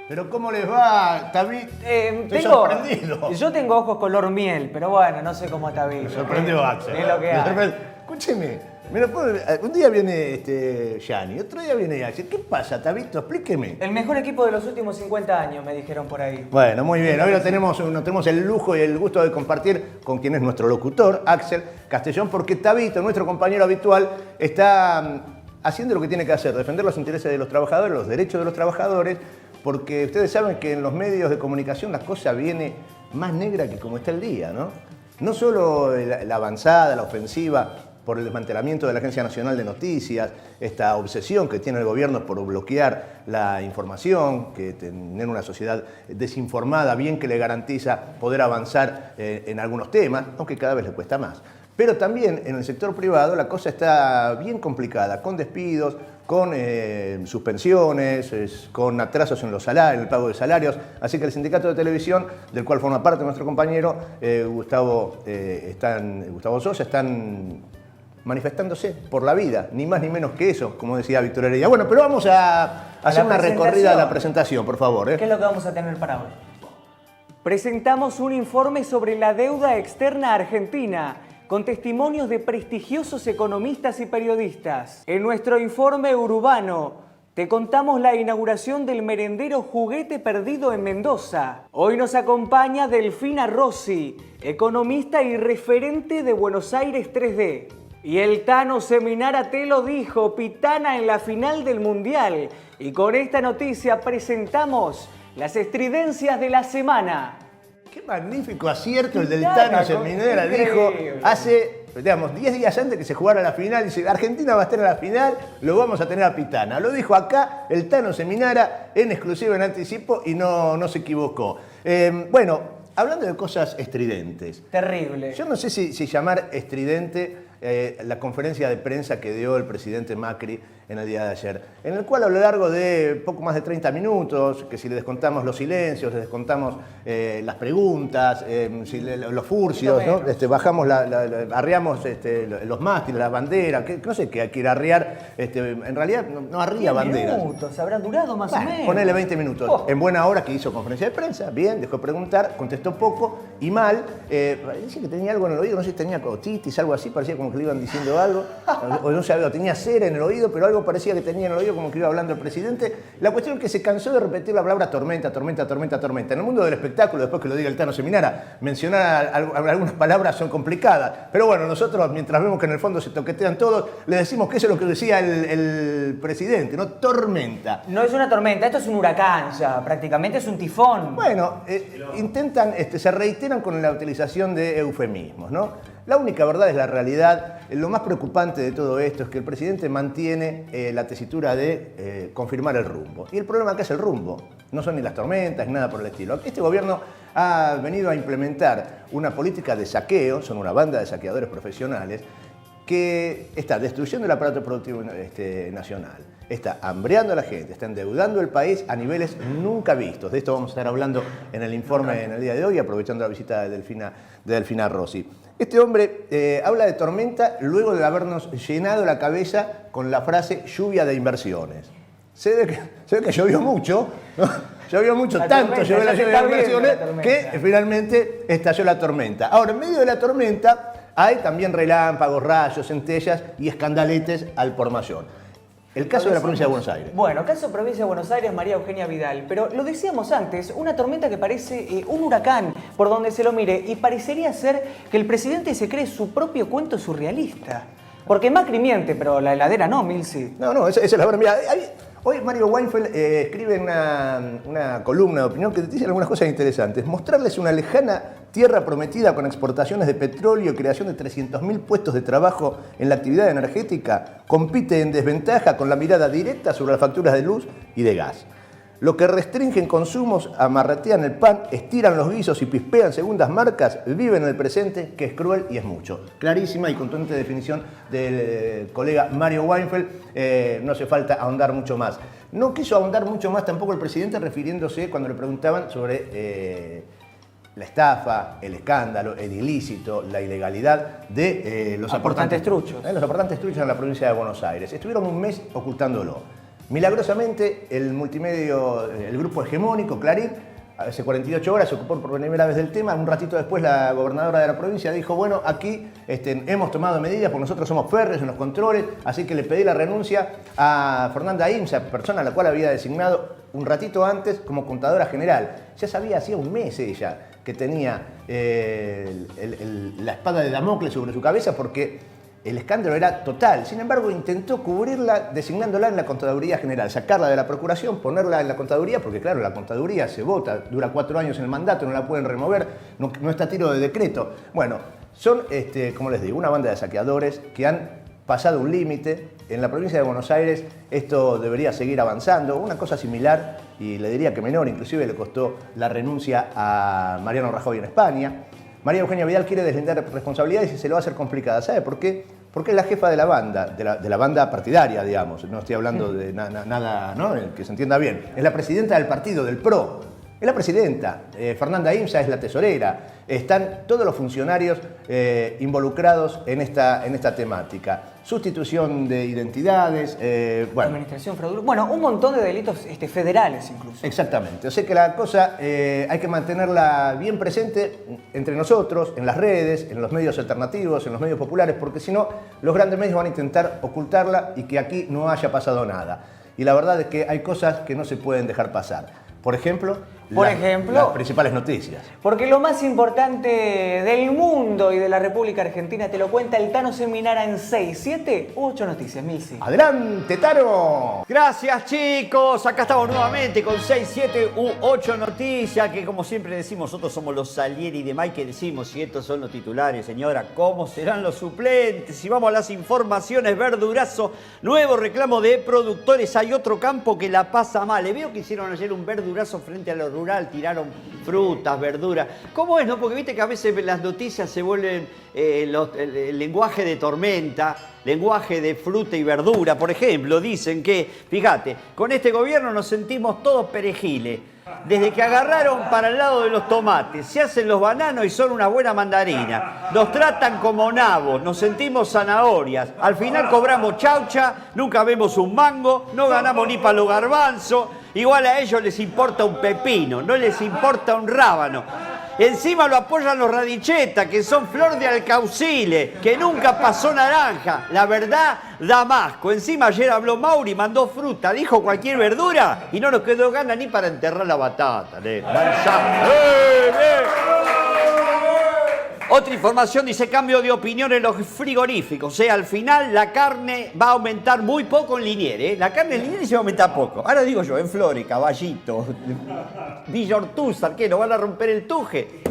Pero ¿cómo les va, David? Estoy sorprendido. Yo tengo ojos color miel, pero bueno, no sé cómo está David. Me sorprendió Axel. Es lo que hay. Escúcheme, un día viene Gianni, otro día viene Axel. ¿Qué pasa, Tabito? Explíqueme. El mejor equipo de los últimos 50 años, me dijeron por ahí. Bueno, muy bien. Hoy tenemos el lujo y el gusto de compartir con quien es nuestro locutor, Axel Castellón, porque Tabito, nuestro compañero habitual, está haciendo lo que tiene que hacer, defender los intereses de los trabajadores, los derechos de los trabajadores, porque ustedes saben que en los medios de comunicación la cosa viene más negra que como está el día, ¿no? No solo la avanzada, la ofensiva por el desmantelamiento de la Agencia Nacional de Noticias, esta obsesión que tiene el gobierno por bloquear la información, que tener una sociedad desinformada bien que le garantiza poder avanzar en algunos temas, aunque cada vez le cuesta más. Pero también en el sector privado la cosa está bien complicada, con despidos, con suspensiones, con atrasos en los salarios, en el pago de salarios. Así que el sindicato de televisión, del cual forma parte nuestro compañero Gustavo Sosa, están manifestándose por la vida, ni más ni menos que eso, como decía Víctor Heredia. Bueno, pero vamos a hacer una recorrida a la presentación, por favor. ¿Qué es lo que vamos a tener para hoy? Presentamos un informe sobre la deuda externa argentina, con testimonios de prestigiosos economistas y periodistas. En nuestro informe urbano, te contamos la inauguración del merendero Juguete Perdido en Mendoza. Hoy nos acompaña Delfina Rossi, economista y referente de Buenos Aires 3D. Y el Tano Seminara te lo dijo, Pitana en la final del Mundial. Y con esta noticia presentamos las estridencias de la semana. Qué magnífico acierto el del Tano Seminara, dijo hace, digamos, 10 días antes que se jugara la final, dice, Argentina va a estar en la final, lo vamos a tener a Pitana. Lo dijo acá el Tano Seminara en exclusiva, en anticipo, y no se equivocó. Bueno, hablando de cosas estridentes. Terrible. Yo no sé si llamar estridente la conferencia de prensa que dio el presidente Macri en el día de ayer, en el cual a lo largo de poco más de 30 minutos, que si le descontamos los silencios, le descontamos las preguntas, los furcios, ¿no? Bajamos, arriamos los mástiles, las banderas, que no sé qué hay que ir a arriar, en realidad no arría banderas. 10 minutos, habrán durado más o menos. Ponele 20 minutos. En buena hora que hizo conferencia de prensa, bien, dejó de preguntar, contestó poco y mal. Dice que tenía algo en el oído, no sé si tenía otitis, algo así, parecía como que le iban diciendo algo, o no sabía, tenía cera en el oído, pero algo parecía que tenía en el oído como que iba hablando el presidente. La cuestión es que se cansó de repetir la palabra tormenta, tormenta, tormenta, tormenta. En el mundo del espectáculo, después que lo diga el Tano Seminara, mencionar algunas palabras son complicadas, pero bueno, nosotros mientras vemos que en el fondo se toquetean todos, le decimos que eso es lo que decía el presidente, ¿no? Tormenta. No es una tormenta, esto es un huracán ya, prácticamente es un tifón. Bueno, intentan, se reiteran con la utilización de eufemismos, ¿no? La única verdad es la realidad. Lo más preocupante de todo esto es que el presidente mantiene la tesitura de confirmar el rumbo. Y el problema acá es el rumbo. No son ni las tormentas ni nada por el estilo. Este gobierno ha venido a implementar una política de saqueo, son una banda de saqueadores profesionales, que está destruyendo el aparato productivo nacional, está hambreando a la gente, está endeudando el país a niveles nunca vistos. De esto vamos a estar hablando en el informe en el día de hoy, aprovechando la visita de Delfina Rossi. Este hombre habla de tormenta luego de habernos llenado la cabeza con la frase lluvia de inversiones. Se ve que llovió mucho, ¿no? Llovió mucho, tanto llovió la lluvia de inversiones que finalmente estalló la tormenta. Ahora, en medio de la tormenta hay también relámpagos, rayos, centellas y escandaletes al por mayor. El caso de la provincia de Buenos Aires. Bueno, caso provincia de Buenos Aires, María Eugenia Vidal. Pero lo decíamos antes, una tormenta que parece un huracán por donde se lo mire. Y parecería ser que el presidente se cree su propio cuento surrealista. Porque Macri miente, pero la heladera no, Milsi. No, esa es la verdad. Mira, hoy Mario Weinfeld escribe una columna de opinión que dice algunas cosas interesantes. Mostrarles una lejana tierra prometida con exportaciones de petróleo y creación de 300.000 puestos de trabajo en la actividad energética compite en desventaja con la mirada directa sobre las facturas de luz y de gas. Lo que restringen consumos, amarratean el pan, estiran los guisos y pispean segundas marcas, viven en el presente, que es cruel y es mucho. Clarísima y contundente definición del colega Mario Weinfeld, no hace falta ahondar mucho más. No quiso ahondar mucho más tampoco el presidente refiriéndose cuando le preguntaban sobre la estafa, el escándalo, el ilícito, la ilegalidad de los aportantes truchos. Los aportantes truchos en la provincia de Buenos Aires. Estuvieron un mes ocultándolo. Milagrosamente, el multimedio, el grupo hegemónico, Clarín, hace 48 horas se ocupó por primera vez del tema. Un ratito después la gobernadora de la provincia dijo, bueno, aquí hemos tomado medidas porque nosotros somos férreos en los controles, así que le pedí la renuncia a Fernanda Imsa, persona a la cual había designado un ratito antes como contadora general. Ya sabía, hacía un mes ella, que tenía la espada de Damocles sobre su cabeza porque el escándalo era total. Sin embargo, intentó cubrirla designándola en la Contaduría General, sacarla de la Procuración, ponerla en la Contaduría, porque claro, la Contaduría se vota, dura 4 años en el mandato, no la pueden remover, no está a tiro de decreto. Bueno, son, como les digo, una banda de saqueadores que han pasado un límite. En la provincia de Buenos Aires esto debería seguir avanzando. Una cosa similar, y le diría que menor, inclusive le costó la renuncia a Mariano Rajoy en España. María Eugenia Vidal quiere deslindar responsabilidades y se lo va a hacer complicada. ¿Sabe por qué? Porque es la jefa de la banda, de la banda partidaria, digamos. No estoy hablando de nada, ¿no? Que se entienda bien. Es la presidenta del partido, del PRO. Es la presidenta. Fernanda Imsa es la tesorera. Están todos los funcionarios involucrados en esta temática. Sustitución de identidades, bueno. Administración fraudulenta. Bueno, un montón de delitos federales incluso. Exactamente. O sea que la cosa hay que mantenerla bien presente entre nosotros, en las redes, en los medios alternativos, en los medios populares, porque si no, los grandes medios van a intentar ocultarla y que aquí no haya pasado nada. Y la verdad es que hay cosas que no se pueden dejar pasar. Por ejemplo, las principales noticias. Porque lo más importante del mundo y de la República Argentina te lo cuenta el Tano Seminara en 6, 7 u 8 noticias. Milsi. ¡Adelante, Tano! Gracias, chicos. Acá estamos nuevamente con 6, 7 u 8 noticias que, como siempre decimos, nosotros somos los Salieri de May, que decimos, si estos son los titulares, señora, ¿cómo serán los suplentes? Si vamos a las informaciones, verdurazo, nuevo reclamo de productores. Hay otro campo que la pasa mal. Le veo que hicieron ayer un verdurazo frente a lo rural, tiraron frutas, verduras. ¿Cómo es, no? Porque viste que a veces las noticias se vuelven el lenguaje de tormenta, lenguaje de fruta y verdura. Por ejemplo, dicen que, fíjate, con este gobierno nos sentimos todos perejiles. Desde que agarraron para el lado de los tomates, se hacen los bananos y son una buena mandarina. Nos tratan como nabos, nos sentimos zanahorias. Al final cobramos chaucha, nunca vemos un mango, no ganamos ni para los garbanzos. Igual a ellos les importa un pepino, no les importa un rábano. Encima lo apoyan los radichetas, que son flor de alcaucile, que nunca pasó naranja. La verdad, Damasco. Encima ayer habló Mauri, mandó fruta, dijo cualquier verdura y no nos quedó gana ni para enterrar la batata. Otra información dice cambio de opinión en los frigoríficos. O sea, al final la carne va a aumentar muy poco en Liniers. La carne en Liniers se va a aumentar poco. Ahora digo yo, en Flores, Caballito, Villa Ortúzar, ¿qué? ¿No van a romper el tuje?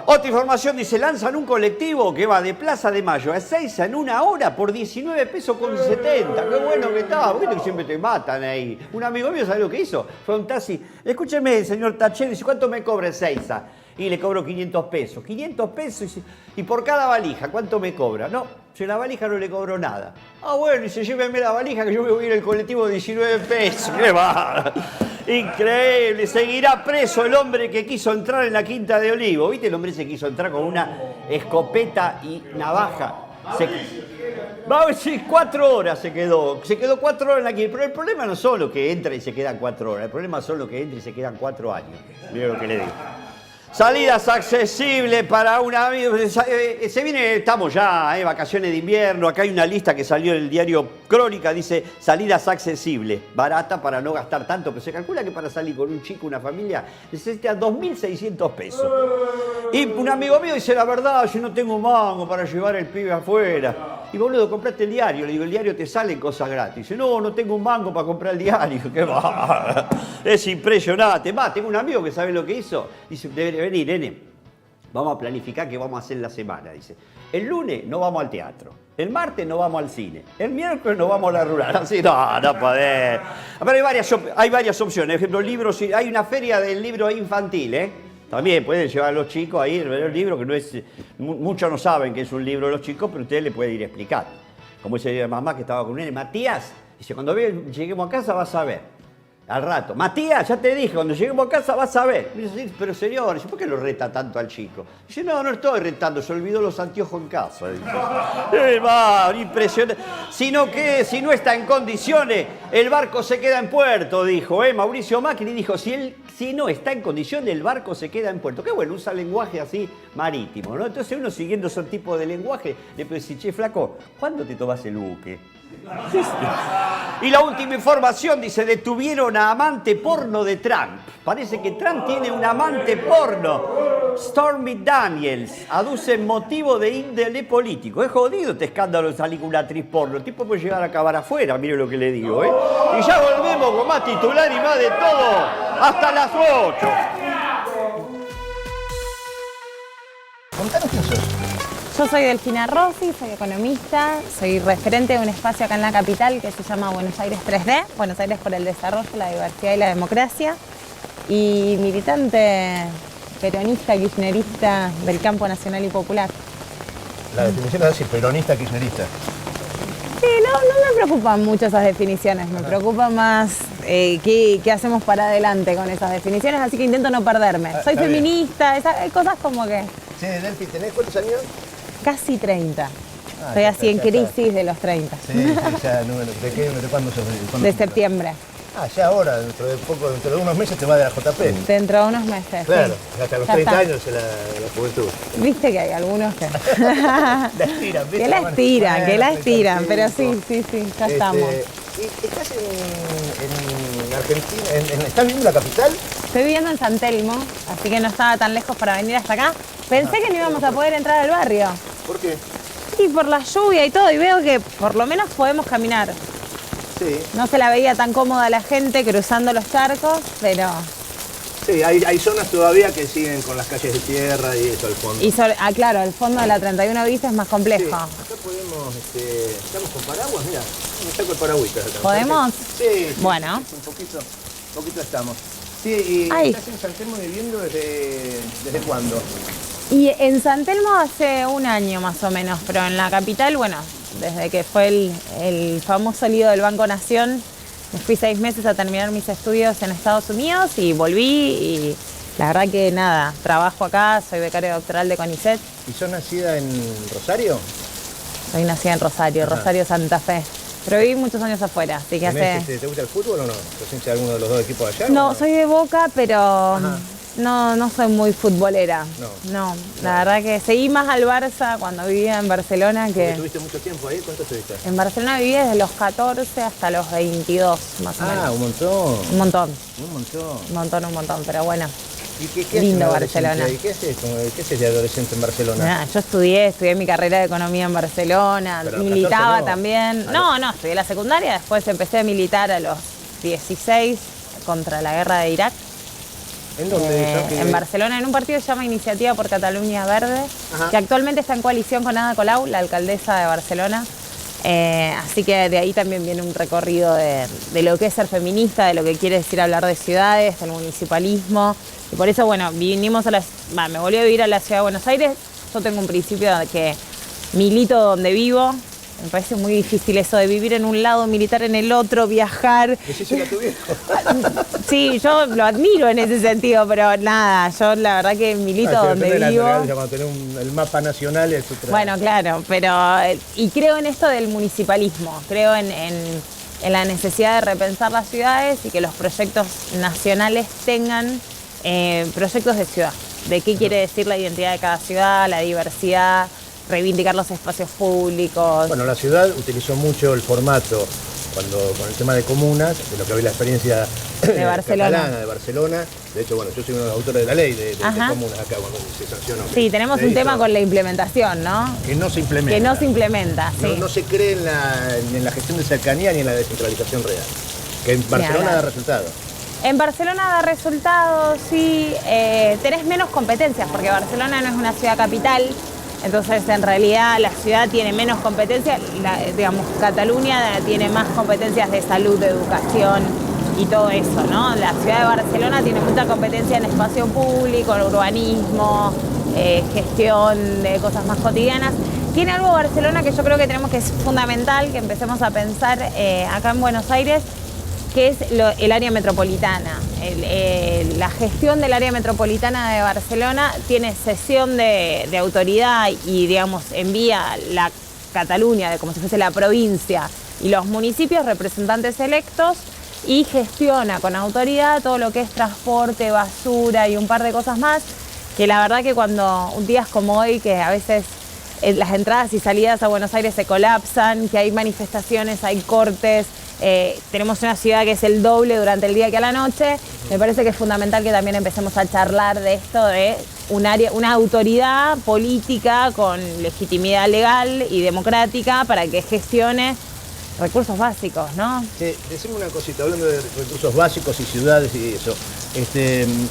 Otra información dice, lanzan un colectivo que va de Plaza de Mayo a Ezeiza en 1 hora por 19 pesos con 70. Qué bueno que estaba, porque siempre te matan ahí. Un amigo mío, ¿sabe lo que hizo? Fue a un taxi. Escúcheme, señor tachero, dice, ¿cuánto me cobra Ezeiza? Y le cobro 500 pesos. 500 pesos y por cada valija, ¿cuánto me cobra? No, si la valija no le cobro nada. Ah, bueno, y se lléveme la valija que yo me voy a ir al colectivo de 19 pesos. ¡Qué va! Increíble. Seguirá preso el hombre que quiso entrar en la Quinta de Olivo. ¿Viste? El hombre se quiso entrar con una escopeta y navaja. Va a decir 4 horas se quedó 4 horas en la Quinta. Pero el problema no solo que entra y se quedan 4 horas. El problema es solo que entra y se quedan 4 años. Mira lo que le digo. Salidas accesibles para un amigo. Se viene, estamos ya, vacaciones de invierno. Acá hay una lista que salió en el diario Crónica, dice salidas accesibles, barata para no gastar tanto, pero se calcula que para salir con un chico, una familia, necesita 2.600 pesos. Y un amigo mío dice, la verdad, yo no tengo mango para llevar el pibe afuera. Y boludo, compraste el diario. Le digo, el diario te salen cosas gratis. Dice, no tengo un mango para comprar el diario. ¿Qué va? Es impresionante. Va, tengo un amigo que sabe lo que hizo. Dice, debería venir, nene. Vamos a planificar qué vamos a hacer la semana. Dice, el lunes no vamos al teatro. El martes no vamos al cine. El miércoles no vamos a la rural. Así, no podés. Pero hay varias opciones. Por ejemplo, libros. Hay una feria del libro infantil, También pueden llevar a los chicos ahí a ver el libro, que no es. Muchos no saben que es un libro de los chicos, pero usted le puede ir explicando. Como dice la mamá que estaba con él, Matías, dice, cuando lleguemos a casa vas a ver. Al rato. Matías, ya te dije, cuando lleguemos a casa vas a ver. Me dice, pero señor, ¿por qué lo reta tanto al chico? Dice, no estoy retando, se olvidó los anteojos en casa. Va, impresionante. Sino que si no está en condiciones, el barco se queda en puerto, dijo. Mauricio Macri dijo, si no está en condiciones, el barco se queda en puerto. Qué bueno, usa lenguaje así marítimo, ¿no? Entonces uno siguiendo ese tipo de lenguaje, le puede decir, che, flaco, ¿cuándo te tomas el buque? Y la última información dice, detuvieron a amante porno de Trump. Parece que Trump tiene un amante porno. Stormy Daniels aduce motivo de índole político. Es jodido este escándalo de salir con una actriz porno. El tipo puede llegar a acabar afuera, mire lo que le digo, ¿eh? Y ya volvemos con más titular y más de todo. Hasta las 8. Contanos quién sos. Yo soy Delfina Rossi, soy economista, soy referente de un espacio acá en la capital que se llama Buenos Aires 3D, Buenos Aires por el Desarrollo, la Diversidad y la Democracia, y militante peronista, kirchnerista del campo nacional y popular. La definición es así, peronista, kirchnerista. Sí, no me preocupan mucho esas definiciones, me preocupa más qué hacemos para adelante con esas definiciones, así que intento no perderme. Soy está feminista, hay cosas como que... Sí, Delphi, ¿tenés cuántos años? Casi 30. Estoy ya así en está, ya está. crisis de los 30. Sí, ya, ¿de cuándo sos? De septiembre. Ya ahora, dentro de unos meses te va de la JP. Dentro de unos meses. Claro, sí. hasta los Ya 30 está. años es la juventud. Viste que hay algunos que... La estiran, ¿viste? que la estiran, Bueno, que la estiran, pero sí, sí. ya estamos. ¿Y estás en Argentina? ¿Estás viviendo en la capital? Estoy viviendo en San Telmo, así que no estaba tan lejos para venir hasta acá. Pensé que no íbamos a poder entrar al barrio. ¿Por qué? Y por la lluvia y todo, y veo que por lo menos podemos caminar. Sí. No se la veía tan cómoda la gente cruzando los charcos, pero... Sí, hay zonas todavía que siguen con las calles de tierra y eso al fondo. claro, el fondo de la 31 bis es más complejo. Sí, acá podemos, ¿estamos con paraguas? Mira, me saco el paragüita. Acá. ¿Podemos? Sí. Bueno. Un poquito estamos. Sí, y Ay. ¿estás en San Telmo viviendo desde cuándo? Y en San Telmo hace un año más o menos, pero en la capital, bueno, desde que fue el famoso lío del Banco Nación, me fui 6 meses a terminar mis estudios en Estados Unidos y volví y la verdad que nada, trabajo acá, soy becaria doctoral de CONICET. ¿Y sos nacida en Rosario? Soy nacida en Rosario, Ajá. Rosario Santa Fe, pero viví muchos años afuera, así que hace... ¿Te gusta el fútbol o no? ¿Sos hincha de alguno de los dos equipos allá? No, o soy de Boca, pero Ajá. no soy muy futbolera. No. No, la verdad que seguí más al Barça cuando vivía en Barcelona que... ¿Tuviste mucho tiempo ahí? ¿Cuánto estuviste? En Barcelona viví desde los 14 hasta los 22, más o menos. Un montón. Un montón, Un montón. pero bueno. ¿Y qué Lindo hace un adolescente Barcelona. ahí? ¿Qué haces de adolescente en Barcelona? Nada, yo estudié mi carrera de economía en Barcelona, Pero a los militaba 14 no. también. No, estudié la secundaria, después empecé a militar a los 16 contra la guerra de Irak. ¿En dónde? En Barcelona, en un partido que se llama Iniciativa por Cataluña Verde, Ajá. que actualmente está en coalición con Ada Colau, la alcaldesa de Barcelona. Así que de ahí también viene un recorrido de lo que es ser feminista, de lo que quiere decir hablar de ciudades, del municipalismo. Y por eso, bueno, me volví a vivir a la ciudad de Buenos Aires. Yo tengo un principio de que milito donde vivo. Me parece muy difícil eso de vivir en un lado, militar en el otro, viajar. Decíselo a tu viejo. Sí, yo lo admiro en ese sentido, pero nada, yo la verdad que milito donde vivo. Cuando tenés el mapa nacional es otra. Bueno, claro, pero y creo en esto del municipalismo, creo en la necesidad de repensar las ciudades y que los proyectos nacionales tengan proyectos de ciudad, de qué quiere decir la identidad de cada ciudad, la diversidad, reivindicar los espacios públicos. Bueno, la ciudad utilizó mucho el formato con el tema de comunas, de lo que hoy la experiencia De Barcelona. catalana de Barcelona. De hecho, bueno, yo soy uno de los autores de la ley de Ajá. comunas acá cuando se sancionó. Sí, tenemos un tema con la implementación, ¿no? que no se implementa. Que no se implementa, No, sí. no se cree en la gestión de cercanía ni en la descentralización real. Que en Barcelona hablar. da resultados. En Barcelona da resultados, sí, tenés menos competencias, porque Barcelona no es una ciudad capital, entonces en realidad la ciudad tiene menos competencias, digamos, Cataluña tiene más competencias de salud, de educación y todo eso, ¿no? La ciudad de Barcelona tiene mucha competencia en espacio público, en urbanismo, gestión de cosas más cotidianas. Tiene algo Barcelona que yo creo que es fundamental que empecemos a pensar acá en Buenos Aires, que es el área metropolitana. La gestión del área metropolitana de Barcelona tiene cesión de autoridad y, digamos, envía la Cataluña, como si fuese la provincia, y los municipios, representantes electos, y gestiona con autoridad todo lo que es transporte, basura y un par de cosas más, que la verdad que cuando días como hoy, que a veces las entradas y salidas a Buenos Aires se colapsan, que hay manifestaciones, hay cortes, tenemos una ciudad que es el doble durante el día que a la noche, me parece que es fundamental que también empecemos a charlar de esto, de una autoridad política con legitimidad legal y democrática para que gestione recursos básicos, ¿no? Decime una cosita, hablando de recursos básicos y ciudades y eso.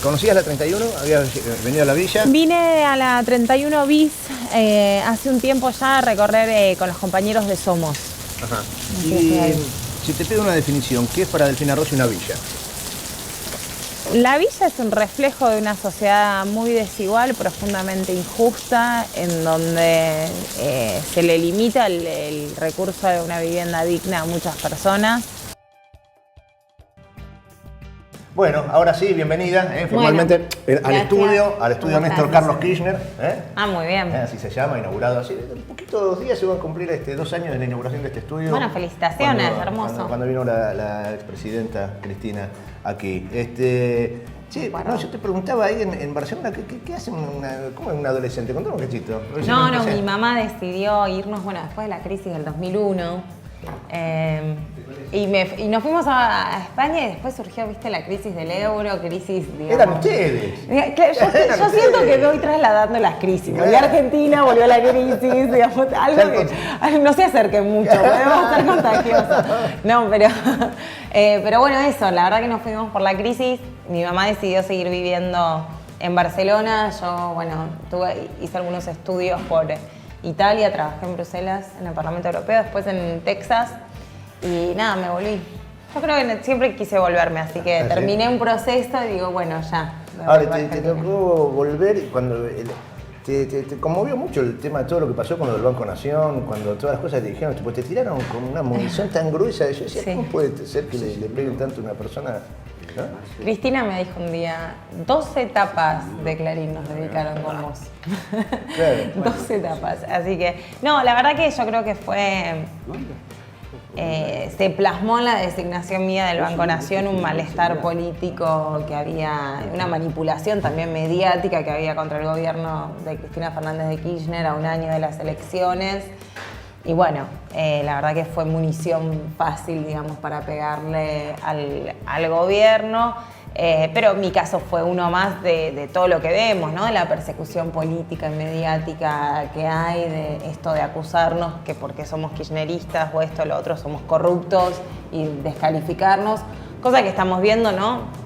¿Conocías la 31? ¿Habías venido a la villa? Vine a la 31 bis hace un tiempo ya a recorrer con los compañeros de Somos. Ajá. Y si te pido una definición, ¿qué es para Delfina Rossi una villa? La villa es un reflejo de una sociedad muy desigual, profundamente injusta, en donde se le limita el recurso de una vivienda digna a muchas personas. Bueno, ahora sí, bienvenida formalmente al estudio Néstor Carlos Kirchner. Muy bien. Así se llama, inaugurado así. En poquitos días se van a cumplir 2 años de la inauguración de este estudio. Bueno, felicitaciones, hermoso. Cuando vino la expresidenta Cristina aquí. No, yo te preguntaba ahí en Barcelona, ¿qué hace cómo es un adolescente? Contame un cachito. No, mi mamá decidió irnos, después de la crisis del 2001. Y nos fuimos a España y después surgió, viste, la crisis del euro, crisis, digamos... Eran ustedes. Yo siento que me voy trasladando las crisis. Volví a Argentina, volvió la crisis, digamos, algo que no se acerquen mucho, podemos ser contagiosos. No, pero bueno, eso, la verdad que nos fuimos por la crisis. Mi mamá decidió seguir viviendo en Barcelona. Yo, hice algunos estudios por Italia, trabajé en Bruselas, en el Parlamento Europeo, después en Texas y nada, me volví. Yo creo que siempre quise volverme, así que terminé un proceso y digo, ya. Ahora, te tocó volver y cuando te conmovió mucho el tema de todo lo que pasó con lo del Banco Nación, cuando todas las cosas te dijeron, te tiraron con una munición tan gruesa. Yo decía, ¿cómo puede ser que le peguen tanto a una persona? ¿No? Cristina me dijo un día, 12 etapas de Clarín nos dedicaron con vos. Claro. 12 etapas. Así que, no, la verdad que yo creo que se plasmó en la designación mía del Banco Nación un malestar político que había, una manipulación también mediática que había contra el gobierno de Cristina Fernández de Kirchner a un año de las elecciones. Y la verdad que fue munición fácil, digamos, para pegarle al gobierno. Pero mi caso fue uno más de todo lo que vemos, ¿no? De la persecución política y mediática que hay, de esto de acusarnos que porque somos kirchneristas o esto o lo otro somos corruptos y descalificarnos. Cosa que estamos viendo, ¿no?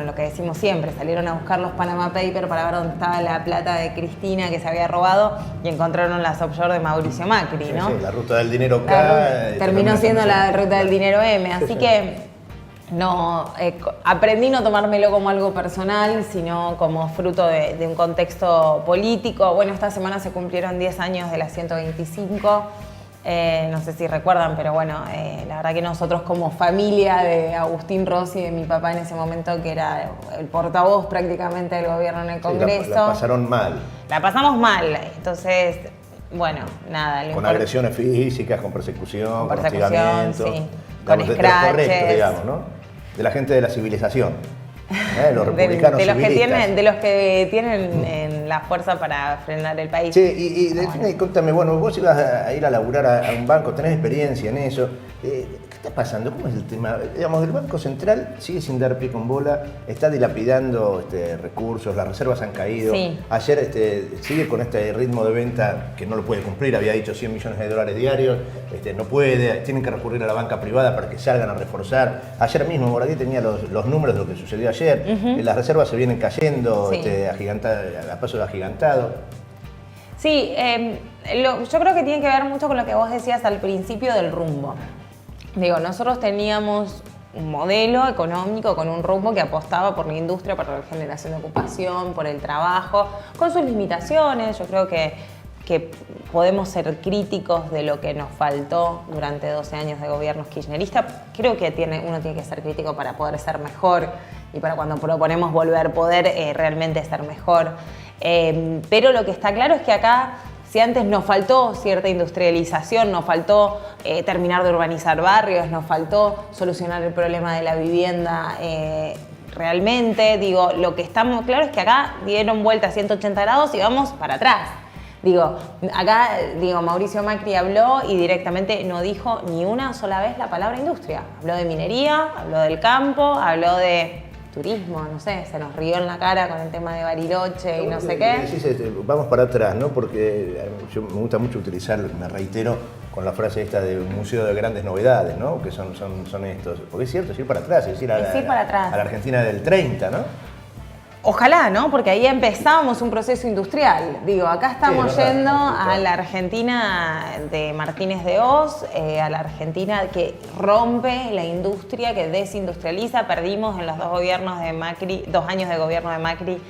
Lo que decimos siempre, salieron a buscar los Panama Papers para ver dónde estaba la plata de Cristina que se había robado y encontraron las offshore de Mauricio Macri, ¿no? Sí, la ruta del dinero K. Terminó siendo la ruta del dinero M, así que aprendí no tomármelo como algo personal, sino como fruto de un contexto político. Esta semana se cumplieron 10 años de la 125. No sé si recuerdan, pero la verdad que nosotros como familia de Agustín Rossi, de mi papá en ese momento, que era el portavoz prácticamente del gobierno en el Congreso. La pasaron mal. La pasamos mal, entonces, nada. Con agresiones físicas, con persecución, con hostigamiento. Sí, con scratches. Correcto, digamos, ¿no? De la gente de la civilización. Los republicanos de los que civilistas. tienen en la fuerza para frenar el país. Sí, y Delfina, contame, vos ibas a ir a laburar a un banco, tenés experiencia en eso. ¿Qué está pasando? ¿Cómo es el tema? Digamos, el Banco Central sigue sin dar pie con bola, está dilapidando recursos, las reservas han caído. Sí. Ayer sigue con este ritmo de venta que no lo puede cumplir, había dicho 100 millones de dólares diarios, no puede, tienen que recurrir a la banca privada para que salgan a reforzar. Ayer mismo Moradí tenía los números de lo que sucedió ayer, las reservas se vienen cayendo a paso de agigantado. Sí, yo creo que tiene que ver mucho con lo que vos decías al principio del rumbo. Nosotros teníamos un modelo económico con un rumbo que apostaba por la industria, por la generación de ocupación, por el trabajo, con sus limitaciones. Yo creo que que podemos ser críticos de lo que nos faltó durante 12 años de gobiernos kirchneristas. Creo que uno tiene que ser crítico para poder ser mejor y para cuando proponemos volver poder realmente ser mejor. Pero lo que está claro es que acá, si antes nos faltó cierta industrialización, nos faltó terminar de urbanizar barrios, nos faltó solucionar el problema de la vivienda realmente, digo, lo que estamos claro es que acá dieron vuelta a 180 grados y vamos para atrás. Acá Mauricio Macri habló y directamente no dijo ni una sola vez la palabra industria. Habló de minería, habló del campo, habló de turismo, no sé, se nos rió en la cara con el tema de Bariloche y no sé qué. Vamos para atrás, ¿no? Porque yo me gusta mucho utilizar, me reitero, con la frase esta de un museo de grandes novedades, ¿no? Que son estos. Porque es cierto, es ir para atrás, es decir, a la Argentina del 30, ¿no? Ojalá, ¿no? Porque ahí empezábamos un proceso industrial. Acá estamos yendo a la Argentina de Martínez de Hoz, a la Argentina que rompe la industria, que desindustrializa. Perdimos en los 2 años de gobierno de Macri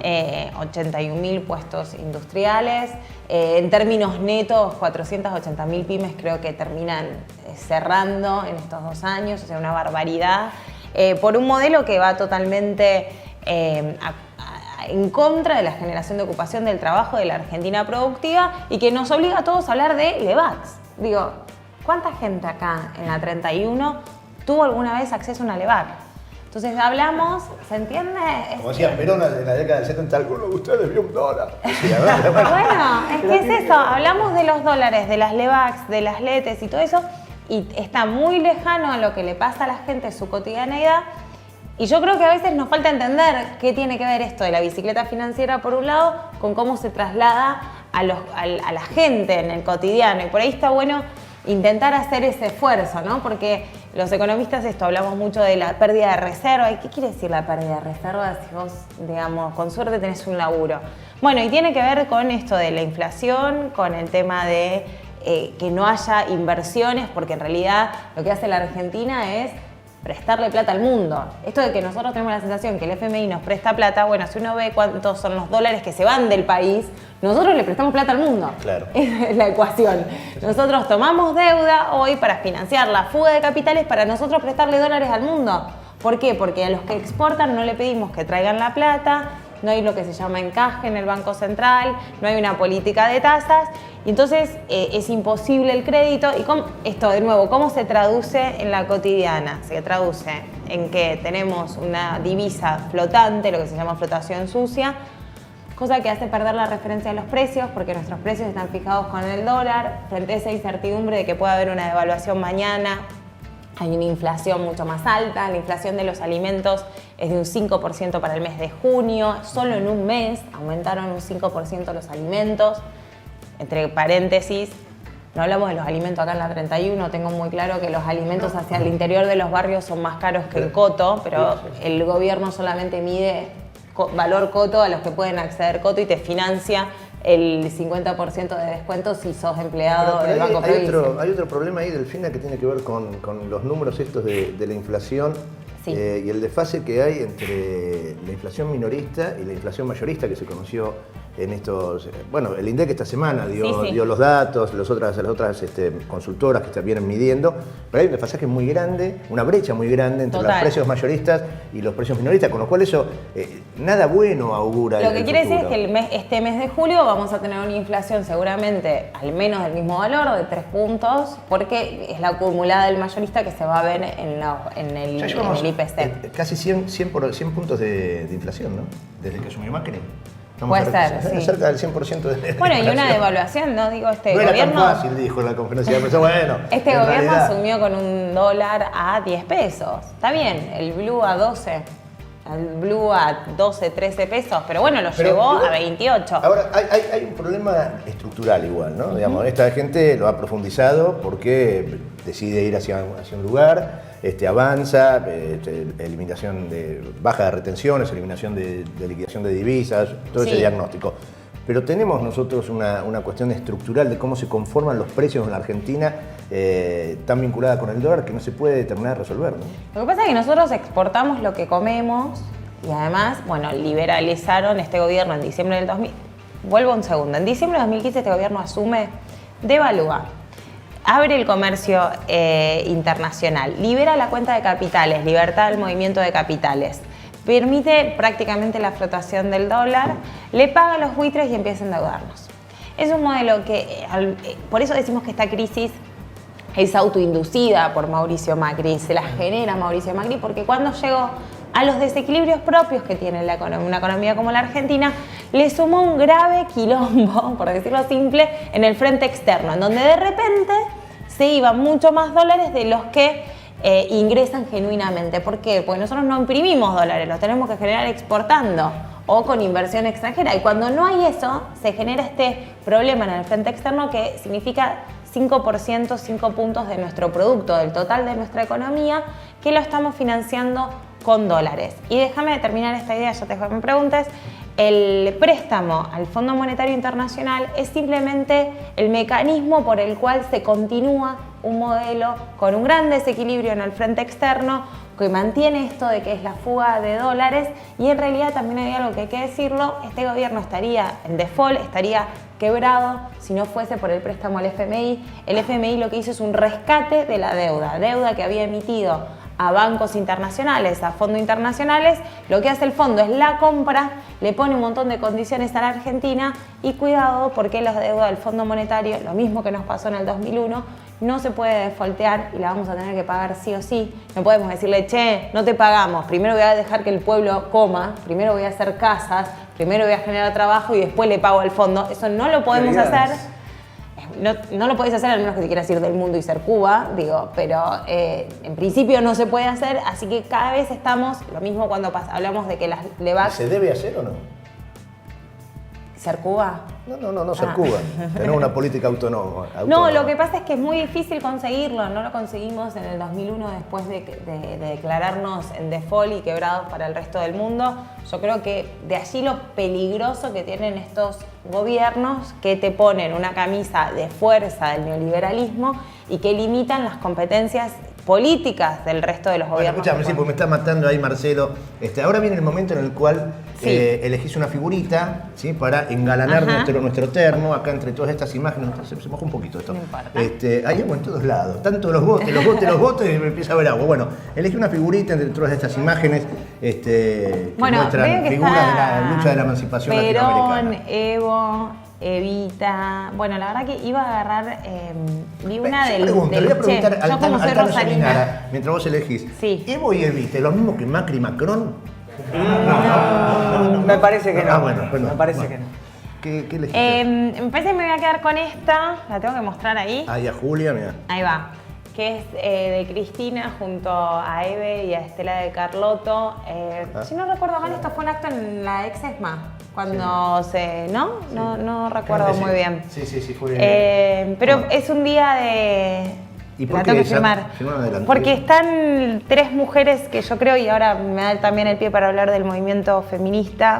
81.000 puestos industriales. En términos netos, 480.000 pymes creo que terminan cerrando en estos 2 años, o sea, una barbaridad. Por un modelo que va totalmente en contra de la generación de ocupación del trabajo de la Argentina productiva y que nos obliga a todos a hablar de LEVAX. ¿Cuánta gente acá en la 31 tuvo alguna vez acceso a una LEVAC? Entonces hablamos, ¿se entiende? Como decía Perón en la década del 70, alguno de ustedes vio $1. Bueno, es que es eso, hablamos de los dólares, de las LEVACs, de las LETES y todo eso, y está muy lejano a lo que le pasa a la gente en su cotidianeidad. Y yo creo que a veces nos falta entender qué tiene que ver esto de la bicicleta financiera, por un lado, con cómo se traslada a la gente en el cotidiano. Y por ahí está bueno intentar hacer ese esfuerzo, ¿no? Porque los economistas hablamos mucho de la pérdida de reserva. ¿Y qué quiere decir la pérdida de reserva si vos, con suerte tenés un laburo? Bueno, y tiene que ver con esto de la inflación, con el tema de que no haya inversiones, porque en realidad lo que hace la Argentina es prestarle plata al mundo. Esto de que nosotros tenemos la sensación que el FMI nos presta plata, bueno, si uno ve cuántos son los dólares que se van del país, nosotros le prestamos plata al mundo. Claro. Esa es la ecuación. Nosotros tomamos deuda hoy para financiar la fuga de capitales para nosotros prestarle dólares al mundo. ¿Por qué? Porque a los que exportan no le pedimos que traigan la plata, no hay lo que se llama encaje en el Banco Central, no hay una política de tasas, y entonces es imposible el crédito. Y esto, de nuevo, ¿cómo se traduce en la cotidiana? Se traduce en que tenemos una divisa flotante, lo que se llama flotación sucia, cosa que hace perder la referencia de los precios, porque nuestros precios están fijados con el dólar, frente a esa incertidumbre de que pueda haber una devaluación mañana. Hay una inflación mucho más alta, la inflación de los alimentos es de un 5% para el mes de junio, solo en un mes aumentaron un 5% los alimentos, entre paréntesis, no hablamos de los alimentos acá en la 31, tengo muy claro que los alimentos hacia el interior de los barrios son más caros que en Coto, pero el gobierno solamente mide valor Coto a los que pueden acceder Coto y te financia el 50% de descuento si sos empleado del Banco Provincia. Hay otro problema ahí, Delfina, que tiene que ver con los números estos de la inflación. Sí. Y el desfase que hay entre la inflación minorista y la inflación mayorista que se conoció en estos... Bueno, el INDEC esta semana dio los datos, las otras consultoras que vienen midiendo, pero hay un desfasaje muy grande, una brecha muy grande entre los precios mayoristas y los precios minoristas, con lo cual eso nada bueno augura. Lo que quiere decir es que este mes de julio vamos a tener una inflación seguramente al menos del mismo valor, de 3 puntos, porque es la acumulada del mayorista que se va a ver en el IPC. Casi 100 puntos de inflación, ¿no? Desde que asumió Macri. Puede ser, sí. Cerca del 100% de bueno, y una devaluación, ¿no? Digo, no gobierno... era tan fácil, dijo en la conferencia de prensa, bueno... Este gobierno asumió con un dólar a 10 pesos. Está bien, el blue a 12... El blue a 12, 13 pesos, pero bueno, llevó a 28. Ahora, hay un problema estructural igual, ¿no? Digamos, esta gente lo ha profundizado porque decide ir hacia un lugar, avanza, eliminación baja de retenciones, eliminación de liquidación de divisas, todo ese diagnóstico. Pero tenemos nosotros una cuestión estructural de cómo se conforman los precios en la Argentina, tan vinculada con el dólar, que no se puede terminar de resolver, ¿no? Lo que pasa es que nosotros exportamos lo que comemos y además, bueno, liberalizaron este gobierno en diciembre del vuelvo un segundo. En diciembre de 2015 este gobierno asume, devalúa, abre el comercio internacional, libera la cuenta de capitales, libertad del movimiento de capitales, permite prácticamente la flotación del dólar, le paga a los buitres y empieza a endeudarnos. Es un modelo que, por eso decimos que esta crisis es autoinducida por Mauricio Macri, se la genera Mauricio Macri, porque cuando llegó a los desequilibrios propios que tiene una economía como la Argentina, le sumó un grave quilombo, por decirlo simple, en el frente externo, en donde de repente se iban mucho más dólares de los que ingresan genuinamente. ¿Por qué? Porque nosotros no imprimimos dólares, los tenemos que generar exportando o con inversión extranjera. Y cuando no hay eso, se genera este problema en el frente externo que significa 5%, 5 puntos de nuestro producto, del total de nuestra economía, que lo estamos financiando con dólares. Y déjame terminar esta idea, ya te dejo que me preguntes. El préstamo al Fondo Monetario Internacional es simplemente el mecanismo por el cual se continúa un modelo con un gran desequilibrio en el frente externo que mantiene esto de que es la fuga de dólares, y en realidad también hay algo que hay que decirlo, este gobierno estaría en default, estaría quebrado si no fuese por el préstamo al FMI. El FMI lo que hizo es un rescate de la deuda que había emitido a bancos internacionales, a fondos internacionales. Lo que hace el fondo es la compra, le pone un montón de condiciones a la Argentina y cuidado, porque la deuda del Fondo Monetario, lo mismo que nos pasó en el 2001, no se puede defaultear y la vamos a tener que pagar sí o sí. No podemos decirle, che, no te pagamos, primero voy a dejar que el pueblo coma, primero voy a hacer casas, primero voy a generar trabajo y después le pago al fondo. Eso no lo podemos hacer. No lo podés hacer, al menos que te quieras ir del mundo y ser Cuba, digo, pero en principio no se puede hacer, así que cada vez estamos, lo mismo cuando hablamos de que las LEVAC... ¿Se debe hacer o no? ¿Ser Cuba? No ser Cuba, tener una política autónoma. No, lo que pasa es que es muy difícil conseguirlo, no lo conseguimos en el 2001 después de declararnos en default y quebrados para el resto del mundo. Yo creo que de allí lo peligroso que tienen estos gobiernos que te ponen una camisa de fuerza del neoliberalismo y que limitan las competencias políticas del resto de los gobiernos. Escuchame, sí, porque me está matando ahí Marcelo. Ahora viene el momento en el cual elegís una figurita, ¿sí? Para engalanar nuestro termo, acá entre todas estas imágenes. Entonces, se moja un poquito esto. No importa. Hay agua en todos lados, tanto los botes y me empieza a ver agua. Bueno, elegí una figurita entre todas estas imágenes que muestran figuras de la lucha de la emancipación latinoamericana. Perón, Evo, Evita. Bueno, la verdad que iba a agarrar. Vi una del. Le voy a preguntar yo como soy Tano rosarina. Solinara, mientras vos elegís. Sí. ¿Evo y Evita, lo mismo que Macri y Macron? No, me parece que no. Bueno, me parece que no. ¿Qué elegiste? Me parece que me voy a quedar con esta. La tengo que mostrar ahí. Ahí a Julia, mira. Ahí va. Que es de Cristina junto a Eve y a Estela de Carlotto. Si no recuerdo mal, esto fue un acto en la ex ESMA. Cuando se... ¿No? Sí. No recuerdo muy bien. Sí, fue bien. Pero es un día de... ¿Y por la qué tengo que firmar. Porque están 3 mujeres que yo creo, y ahora me da también el pie para hablar del movimiento feminista,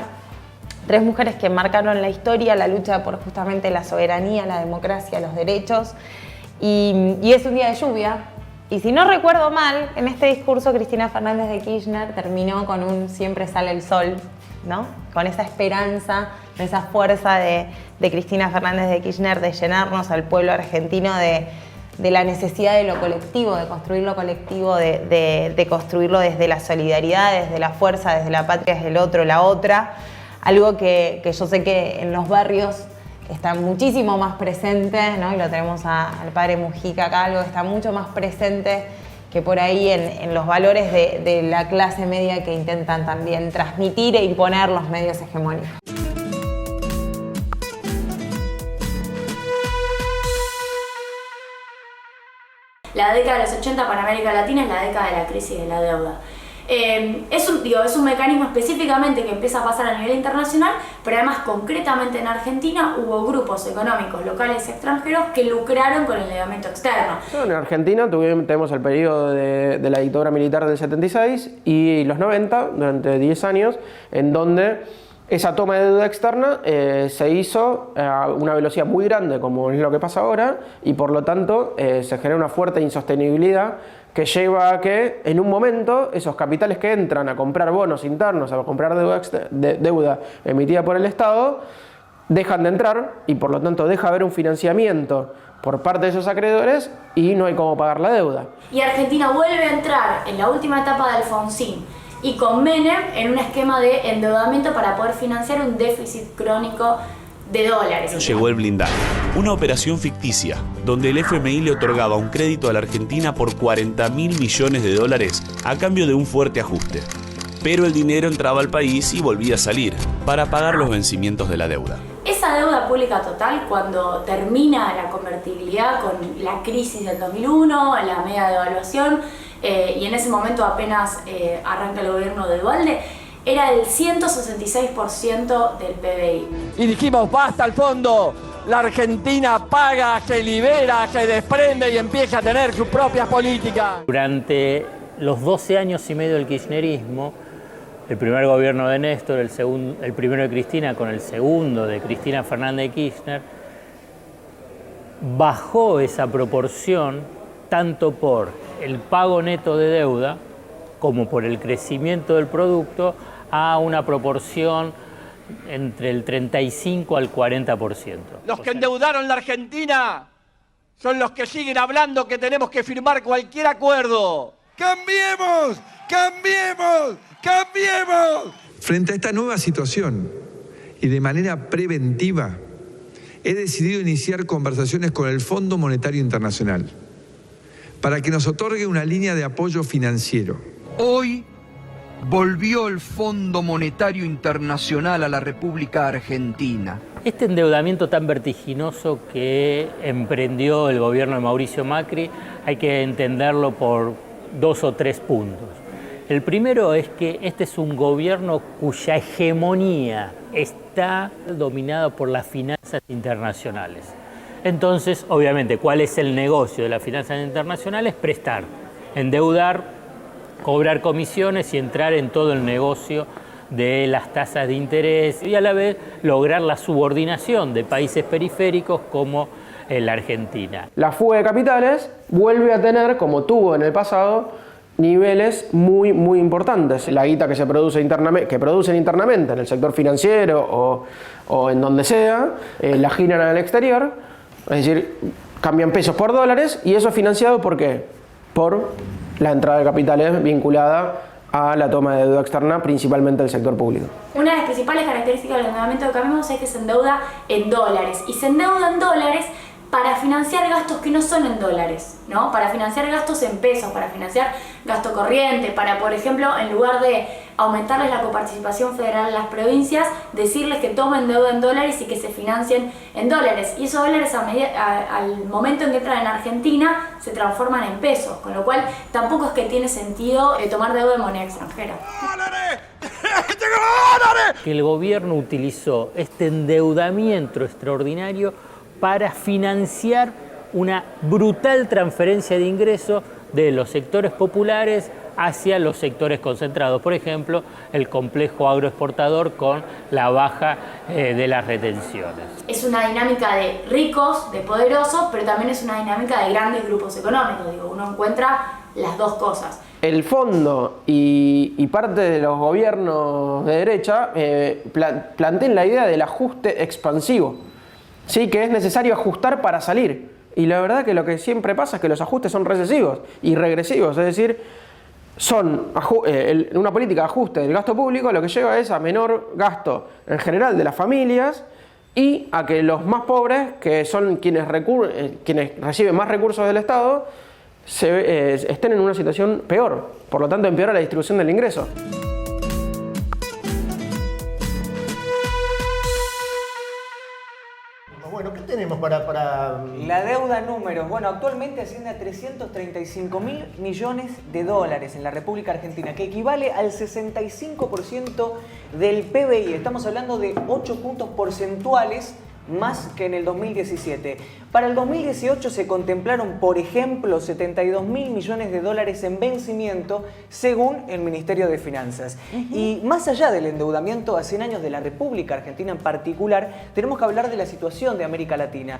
3 mujeres que marcaron la historia, la lucha por justamente la soberanía, la democracia, los derechos. Y es un día de lluvia. Y si no recuerdo mal, en este discurso Cristina Fernández de Kirchner terminó con un siempre sale el sol, ¿no? Con esa esperanza, esa fuerza de Cristina Fernández de Kirchner de llenarnos al pueblo argentino de la necesidad de lo colectivo, de construir lo colectivo, de construirlo desde la solidaridad, desde la fuerza, desde la patria, desde el otro, la otra. Algo que yo sé que en los barrios está muchísimo más presente, ¿no? Y lo tenemos al padre Mujica acá, algo que está mucho más presente que por ahí en los valores de la clase media que intentan también transmitir e imponer los medios hegemónicos. La década de los 80 para América Latina es la década de la crisis de la deuda. Es un mecanismo específicamente que empieza a pasar a nivel internacional, pero además concretamente en Argentina hubo grupos económicos locales y extranjeros que lucraron con el endeudamiento externo. En Argentina tenemos el periodo de la dictadura militar del 76 y los 90, durante 10 años, en donde esa toma de deuda externa se hizo a una velocidad muy grande, como es lo que pasa ahora, y por lo tanto se genera una fuerte insostenibilidad que lleva a que en un momento esos capitales que entran a comprar bonos internos, a comprar deuda emitida por el Estado, dejan de entrar y por lo tanto deja de haber un financiamiento por parte de esos acreedores y no hay cómo pagar la deuda. Y Argentina vuelve a entrar en la última etapa de Alfonsín y con Menem en un esquema de endeudamiento para poder financiar un déficit crónico de dólares. Llegó el blindaje, una operación ficticia, donde el FMI le otorgaba un crédito a la Argentina por 40.000 millones de dólares a cambio de un fuerte ajuste. Pero el dinero entraba al país y volvía a salir para pagar los vencimientos de la deuda. Esa deuda pública total, cuando termina la convertibilidad con la crisis del 2001, la media devaluación, y en ese momento apenas arranca el gobierno de Duhalde, era el 166% del PBI. Y dijimos, basta al fondo, la Argentina paga, que libera, que desprende y empieza a tener sus propias políticas. Durante los 12 años y medio del kirchnerismo, el primer gobierno de Néstor, el primero de Cristina con el segundo de Cristina Fernández de Kirchner, bajó esa proporción tanto por el pago neto de deuda como por el crecimiento del producto a una proporción entre el 35 al 40%. Los que endeudaron la Argentina son los que siguen hablando que tenemos que firmar cualquier acuerdo. ¡Cambiemos! ¡Cambiemos! ¡Cambiemos! Frente a esta nueva situación y de manera preventiva, he decidido iniciar conversaciones con el Fondo Monetario Internacional para que nos otorgue una línea de apoyo financiero. Hoy volvió el Fondo Monetario Internacional a la República Argentina. Este endeudamiento tan vertiginoso que emprendió el gobierno de Mauricio Macri hay que entenderlo por 2 o 3 puntos. El primero es que este es un gobierno cuya hegemonía está dominada por las finanzas internacionales. Entonces, obviamente, ¿cuál es el negocio de las finanzas internacionales? Prestar, endeudar, cobrar comisiones y entrar en todo el negocio de las tasas de interés y a la vez lograr la subordinación de países periféricos como la Argentina. La fuga de capitales vuelve a tener, como tuvo en el pasado, niveles muy importantes. La guita que se produce internamente, que producen internamente en el sector financiero o en donde sea, la giran al exterior, es decir, cambian pesos por dólares y eso es financiado ¿por qué? Por la entrada de capitales vinculada a la toma de deuda externa, principalmente del sector público. Una de las principales características del endeudamiento de Cambiemos es que se endeuda en dólares y se endeuda en dólares para financiar gastos que no son en dólares, ¿no? Para financiar gastos en pesos, para financiar gasto corriente, para, por ejemplo, en lugar de aumentarles la coparticipación federal a las provincias, decirles que tomen deuda en dólares y que se financien en dólares. Y esos dólares al momento en que entran en Argentina se transforman en pesos, con lo cual tampoco es que tiene sentido tomar deuda en moneda extranjera. Que el gobierno utilizó este endeudamiento extraordinario para financiar una brutal transferencia de ingresos de los sectores populares hacia los sectores concentrados. Por ejemplo, el complejo agroexportador con la baja de las retenciones. Es una dinámica de ricos, de poderosos, pero también es una dinámica de grandes grupos económicos. Digo, uno encuentra las dos cosas. El fondo y parte de los gobiernos de derecha plantean la idea del ajuste expansivo. Sí, que es necesario ajustar para salir. Y la verdad que lo que siempre pasa es que los ajustes son recesivos y regresivos, es decir, son una política de ajuste del gasto público, lo que lleva es a menor gasto en general de las familias y a que los más pobres, que son quienes reciben más recursos del Estado, estén en una situación peor. Por lo tanto, empeora la distribución del ingreso. Bueno, ¿qué tenemos para...? La deuda en números. Bueno, actualmente asciende a 335.000 millones de dólares en la República Argentina, que equivale al 65% del PBI. Estamos hablando de 8 puntos porcentuales más que en el 2017. Para el 2018 se contemplaron, por ejemplo, 72.000 millones de dólares en vencimiento, según el Ministerio de Finanzas. Y más allá del endeudamiento a 100 años de la República Argentina en particular, tenemos que hablar de la situación de América Latina.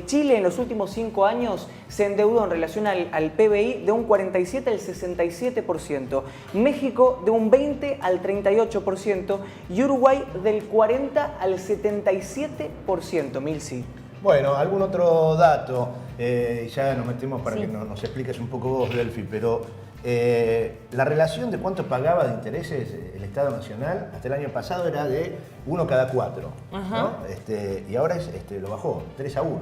Chile en los últimos 5 años se endeudó en relación al PBI de un 47 al 67%, México de un 20 al 38% y Uruguay del 40 al 77%, Milsi. Bueno, algún otro dato, ya nos metemos para que nos expliques un poco vos, Delphi, pero la relación de cuánto pagaba de intereses el Estado Nacional hasta el año pasado era de 1 cada 4, ¿no? Y ahora lo bajó, 3 a 1,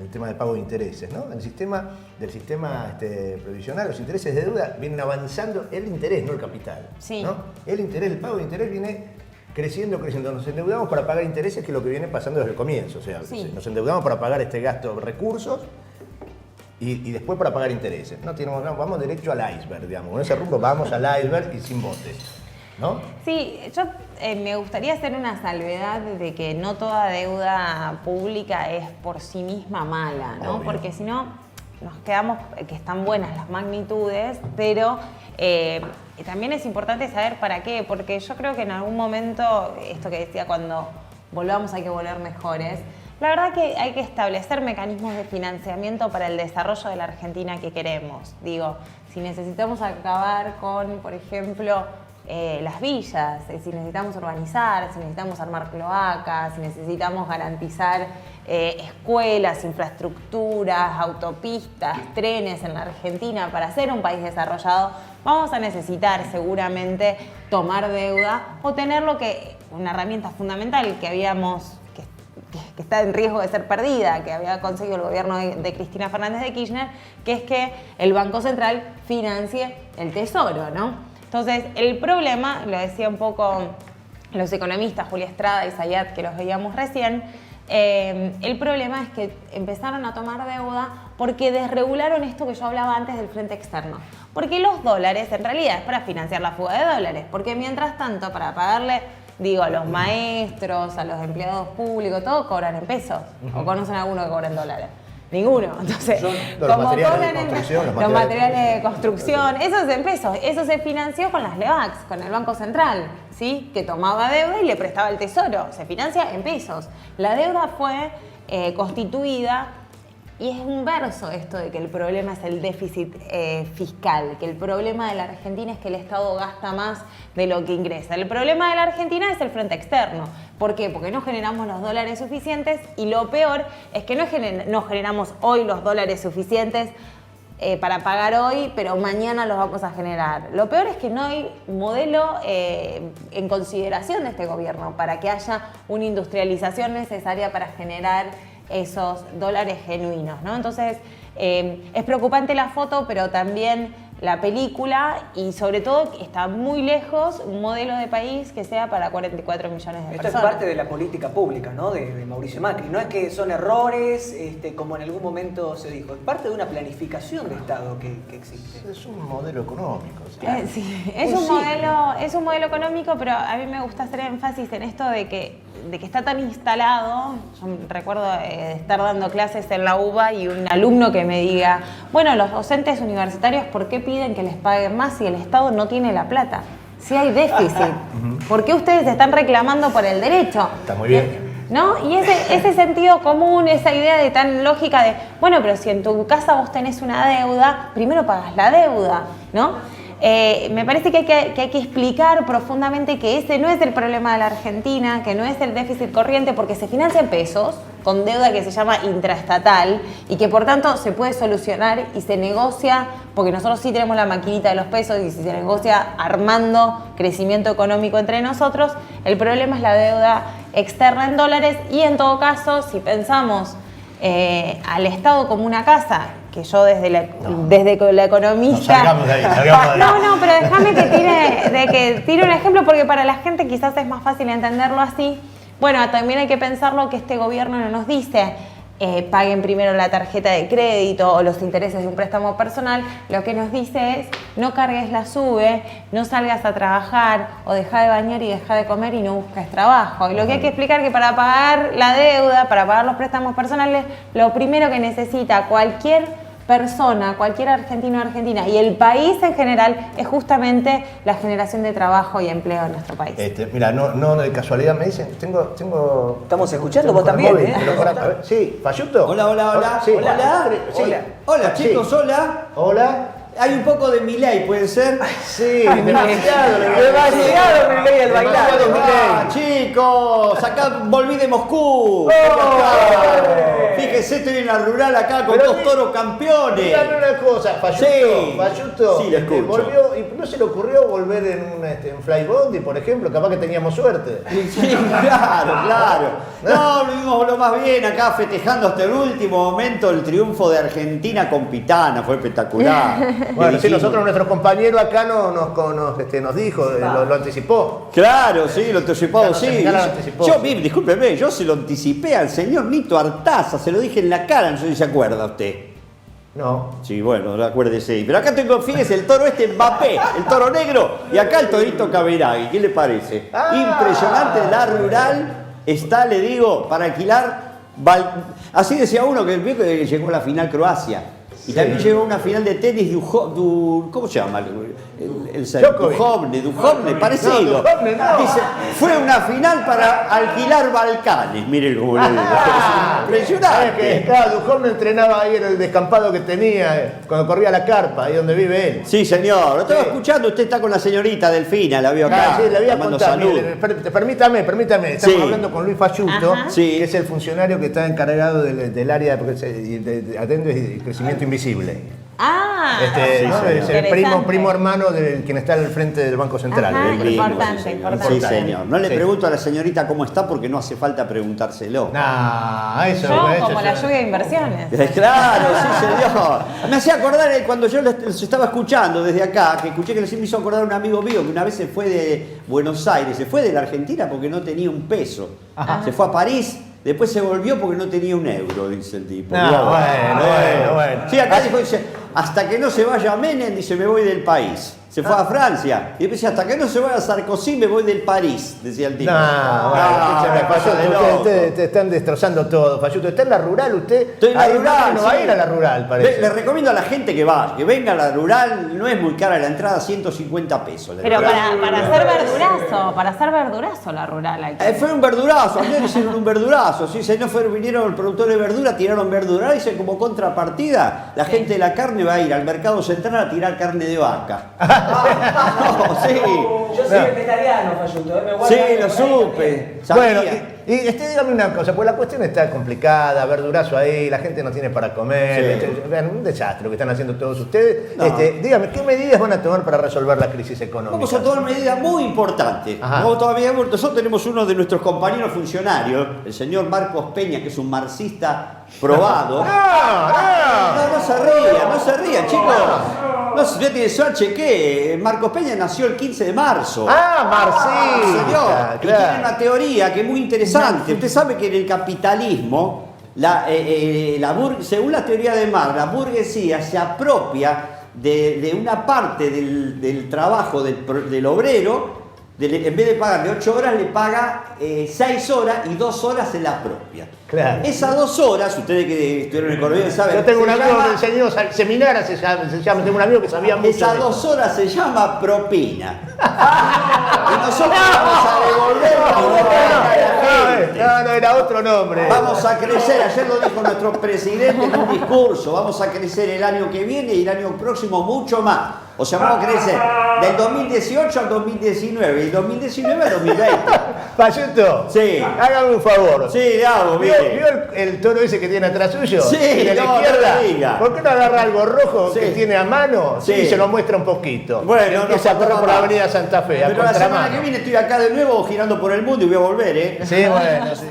el tema del pago de intereses, ¿no? Del sistema previsional, los intereses de deuda vienen avanzando, el interés, no el capital, ¿no? El interés, el pago de interés viene creciendo. Nos endeudamos para pagar intereses, que es lo que viene pasando desde el comienzo. O sea, nos endeudamos para pagar este gasto de recursos y después para pagar intereses. Vamos derecho al iceberg, digamos. Con ese rumbo vamos al iceberg y sin botes, ¿no? Sí, yo me gustaría hacer una salvedad de que no toda deuda pública es por sí misma mala, ¿no? Obvio. Porque si no, nos quedamos que están buenas las magnitudes, pero también es importante saber para qué, porque yo creo que en algún momento, esto que decía, cuando volvamos hay que volver mejores, la verdad que hay que establecer mecanismos de financiamiento para el desarrollo de la Argentina que queremos. Digo, si necesitamos acabar con, por ejemplo, las villas, si necesitamos urbanizar, si necesitamos armar cloacas, si necesitamos garantizar escuelas, infraestructuras, autopistas, trenes en la Argentina para ser un país desarrollado, vamos a necesitar seguramente tomar deuda o tener una herramienta fundamental que está en riesgo de ser perdida, que había conseguido el gobierno de Cristina Fernández de Kirchner, que es que el Banco Central financie el Tesoro, ¿no? Entonces, el problema, lo decía un poco los economistas Julia Estrada y Zayat, que los veíamos recién, el problema es que empezaron a tomar deuda porque desregularon esto que yo hablaba antes del frente externo. Porque los dólares, en realidad, es para financiar la fuga de dólares. Porque mientras tanto, para pagarle, a los maestros, a los empleados públicos, todos cobran en pesos. ¿O conocen a alguno que cobra en dólares? Ninguno. Entonces, los materiales de construcción, eso es en pesos. Eso se financió con las LEVAX, con el Banco Central, ¿sí? Que tomaba deuda y le prestaba el Tesoro. Se financia en pesos. La deuda fue constituida, y es un verso esto de que el problema es el déficit fiscal, que el problema de la Argentina es que el Estado gasta más de lo que ingresa. El problema de la Argentina es el frente externo. ¿Por qué? Porque no generamos los dólares suficientes, y lo peor es que no generamos hoy los dólares suficientes para pagar hoy, pero mañana los vamos a generar. Lo peor es que no hay modelo en consideración de este gobierno para que haya una industrialización necesaria para generar esos dólares genuinos, ¿no? Entonces, es preocupante la foto, pero también la película, y sobre todo está muy lejos un modelo de país que sea para 44 millones de personas. Esto es parte de la política pública, ¿no? de Mauricio Macri. No es que son errores, como en algún momento se dijo. Es parte de una planificación de Estado que existe. Es un modelo económico. Sí, es un modelo económico, pero a mí me gusta hacer énfasis en esto de que está tan instalado. Yo recuerdo estar dando clases en la UBA y un alumno que me diga, bueno, los docentes universitarios, ¿por qué piden que les paguen más si el Estado no tiene la plata? Si hay déficit, ¿por qué ustedes están reclamando por el derecho? Está muy bien. ¿No? Y ese sentido común, esa idea de tan lógica de, bueno, pero si en tu casa vos tenés una deuda, primero pagas la deuda, ¿no? Me parece que hay que explicar profundamente que ese no es el problema de la Argentina, que no es el déficit corriente, porque se financia en pesos, con deuda que se llama intraestatal, y que por tanto se puede solucionar y se negocia, porque nosotros sí tenemos la maquinita de los pesos, y si se negocia armando crecimiento económico entre nosotros. El problema es la deuda externa en dólares, y en todo caso, si pensamos al Estado como una casa, que yo desde la economista... Salgamos de ahí. No, pero déjame que tire un ejemplo, porque para la gente quizás es más fácil entenderlo así. Bueno, también hay que pensarlo que este gobierno no nos dice, paguen primero la tarjeta de crédito o los intereses de un préstamo personal, lo que nos dice es no cargues la SUBE, no salgas a trabajar o deja de bañar y deja de comer y no busques trabajo. Y lo que hay que explicar es que para pagar la deuda, para pagar los préstamos personales, lo primero que necesita cualquier persona, cualquier argentino o argentina y el país en general es justamente la generación de trabajo y empleo en nuestro país. Mira, no de casualidad me dicen, tengo Estamos escuchando vos también, móvil, pero a ver, sí, Fayuto. Hola. Sí. Sí. Hola, chicos, Sí. hola. Hola. Hay un poco de Milei, ¿puede ser? Sí, demasiado Milei al bailar. Chicos, acá volví de Moscú. Fíjese, estoy en la rural acá con Pero dos toros campeones. Dígame una cosa, Fayuto, Sí, le escucho. volvió, y no se le ocurrió volver en Flybondi, por ejemplo, capaz que teníamos suerte. Sí, claro. No, lo vimos lo más bien acá festejando hasta el último momento el triunfo de Argentina con Pitana, fue espectacular. Bueno, sí, nosotros, nuestro compañero acá nos dijo, lo anticipó. Claro, sí, lo anticipado, sí. Lo anticipó. Yo, discúlpeme, yo se lo anticipé al señor Nito Artaza, se lo dije en la cara, no sé si se acuerda usted. No. Sí, bueno, acuérdese. Pero acá tengo, fíjese, el toro Mbappé, el toro negro, y acá el torito Caberagui. ¿Qué le parece? Impresionante, la rural está, le digo, para alquilar. Así decía uno que llegó a la final Croacia. Y también llegó a una final de tenis ¿cómo se llama? Duhovne, parecido. No, Duhovne no. Dice, fue una final para alquilar Balcanes. Mire cómo le digo. Impresionante. Duhovne entrenaba ahí en el descampado que tenía cuando corría la carpa, ahí donde vive él. Sí, señor. Lo estaba escuchando. Usted está con la señorita Delfina, la vio acá. Sí, le voy a Mando contar. salud. Mire, permítame. Estamos hablando con Luis Fayuto, que es el funcionario que está encargado del área de atendido y crecimiento invisible. Es el primo hermano de quien está al frente del Banco Central. Importante. Sí, señor. No le pregunto a la señorita cómo está porque no hace falta preguntárselo. Como la lluvia de inversiones. Claro, sí, señor. Me hacía acordar cuando yo los estaba escuchando desde acá, que escuché que me hizo acordar un amigo mío que una vez se fue de Buenos Aires, se fue de la Argentina porque no tenía un peso. Ajá. Se fue a París. Después se volvió porque no tenía un euro, dice el tipo. Bueno. Sí, acá dice, hasta que no se vaya Menem, dice, me voy del país. Se fue a Francia. Y después dice, hasta que no se vaya Sarkozy, me voy del París, decía el tipo. Ustedes te están destrozando todo, Fayuto. ¿Está en la rural usted? Estoy en la rural. No va a ir a la rural, parece. Le recomiendo a la gente que vaya, que venga a la rural. No es muy cara la entrada, 150 pesos. Pero para hacer verdurazo la rural. Fue un verdurazo, ayer hicieron un verdurazo. ¿Sí? Si no vinieron el productor de verdura, tiraron verdura. Dice como contrapartida, la gente de la carne va a ir al mercado central a tirar carne de vaca. No, sí. Yo soy vegetariano, Fayuto. Sí, lo supe. Bueno, y dígame una cosa, pues la cuestión está complicada, verdurazo ahí, la gente no tiene para comer. Vean, un desastre lo que están haciendo todos ustedes. No. Dígame, ¿qué medidas van a tomar para resolver la crisis económica? Vamos a tomar medidas muy importantes. Nosotros tenemos uno de nuestros compañeros funcionarios, el señor Marcos Peña, que es un marxista probado. No se rían, chicos. No, si usted tiene suerte, chequé. Marcos Peña nació el 15 de marzo. Marxista. Señor. Y tiene una teoría que es muy interesante. Usted sabe que en el capitalismo, según la teoría de Marx, la burguesía se apropia de una parte del trabajo del obrero. En vez de pagarle 8 horas, le paga 6 horas y 2 horas se la apropia. Claro. Esas 2 horas, ustedes que estuvieron en economía saben. Yo tengo un amigo que enseñó seminarios, se llama, tengo un amigo que sabía mucho. Esas 2 horas se llama propina. Y nosotros vamos a devolver la gente. No, era otro nombre. Vamos a crecer, ayer lo dijo nuestro presidente en un discurso, vamos a crecer el año que viene y el año próximo mucho más. O sea, vamos a crecer del 2018 al 2019 y 2019 al 2020. Fayuto, sí. Hágame un favor. Sí, le hago, ¿Vio el toro ese que tiene atrás suyo? Sí, de la izquierda. No, ¿por qué no agarra algo rojo que tiene a mano? Sí, y se lo muestra un poquito. Bueno, empieza a correr por la avenida Santa Fe. Pero la semana que viene estoy acá de nuevo girando por el mundo y voy a volver, ¿eh? Sí, bueno, sí.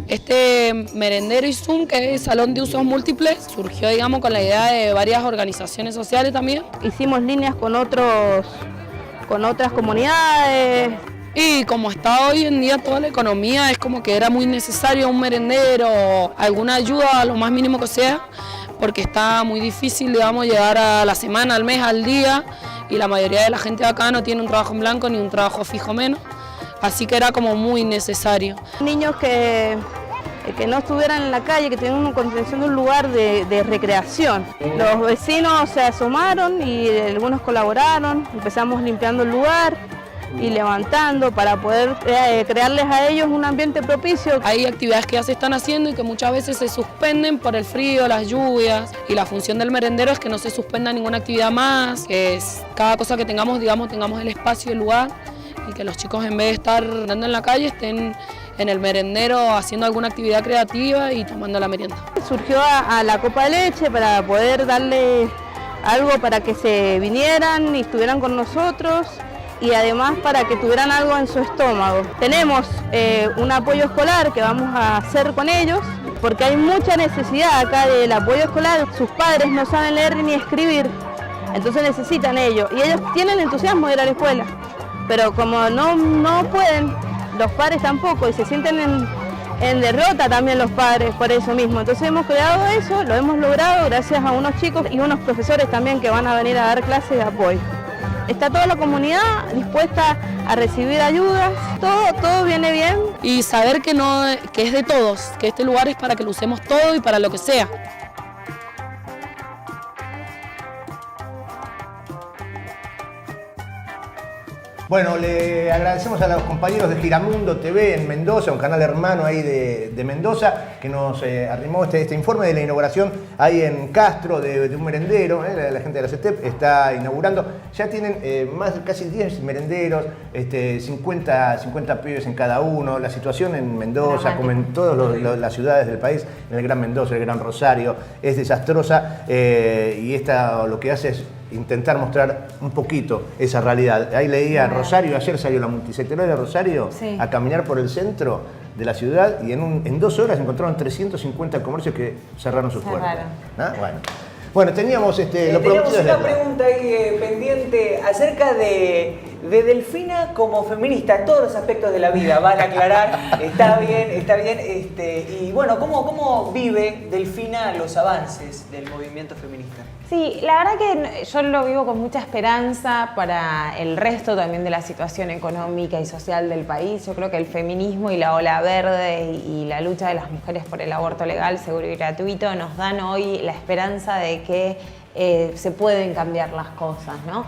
Este merendero y Zoom, que es Salón de Usos Múltiples, surgió, digamos, con la idea de varias organizaciones sociales también. Hicimos líneas con otras comunidades, Y como está hoy en día toda la economía, es como que era muy necesario un merendero, alguna ayuda, lo más mínimo que sea, porque está muy difícil, digamos, llegar a la semana, al mes, al día, y la mayoría de la gente de acá no tiene un trabajo en blanco ni un trabajo fijo menos, así que era como muy necesario. Niños que no estuvieran en la calle, que tuvieran una contención de un lugar de recreación. Los vecinos se asomaron y algunos colaboraron, empezamos limpiando el lugar y levantando para poder crearles a ellos un ambiente propicio. Hay actividades que ya se están haciendo y que muchas veces se suspenden por el frío, las lluvias, y la función del merendero es que no se suspenda ninguna actividad más, que cada cosa que tengamos, digamos, tengamos el espacio y el lugar, y que los chicos en vez de estar andando en la calle estén en el merendero haciendo alguna actividad creativa y tomando la merienda. Surgió a la copa de leche para poder darle algo para que se vinieran y estuvieran con nosotros, y además para que tuvieran algo en su estómago. Tenemos un apoyo escolar que vamos a hacer con ellos, porque hay mucha necesidad acá del apoyo escolar. Sus padres no saben leer ni escribir, entonces necesitan ellos, y ellos tienen entusiasmo de ir a la escuela, pero como no pueden, los padres tampoco, y se sienten en derrota también los padres por eso mismo. Entonces hemos creado eso, lo hemos logrado gracias a unos chicos y unos profesores también que van a venir a dar clases de apoyo. Está toda la comunidad dispuesta a recibir ayudas, todo viene bien. Y saber que es de todos, que este lugar es para que lo usemos todo y para lo que sea. Bueno, le agradecemos a los compañeros de Giramundo TV en Mendoza, un canal hermano ahí de Mendoza, que nos arrimó este informe de la inauguración ahí en Castro de un merendero. La gente de la CETEP está inaugurando. Ya tienen casi 10 merenderos, 50 pibes en cada uno. La situación en Mendoza, como en todas las ciudades del país, en el Gran Mendoza, el Gran Rosario, es desastrosa, y esta lo que hace es intentar mostrar un poquito esa realidad. Ahí leía Rosario, ayer salió la multisectorial de Rosario a caminar por el centro de la ciudad, y en 2 horas encontraron 350 comercios que cerraron sus puertas. ¿Ah? Bueno, teníamos lo prometido. Una pregunta ahí pendiente acerca de Delfina como feminista en todos los aspectos de la vida, vale aclarar, está bien, y bueno, ¿cómo vive Delfina los avances del movimiento feminista? Sí, la verdad que yo lo vivo con mucha esperanza para el resto también de la situación económica y social del país. Yo creo que el feminismo y la ola verde y la lucha de las mujeres por el aborto legal, seguro y gratuito nos dan hoy la esperanza de que se pueden cambiar las cosas, ¿no?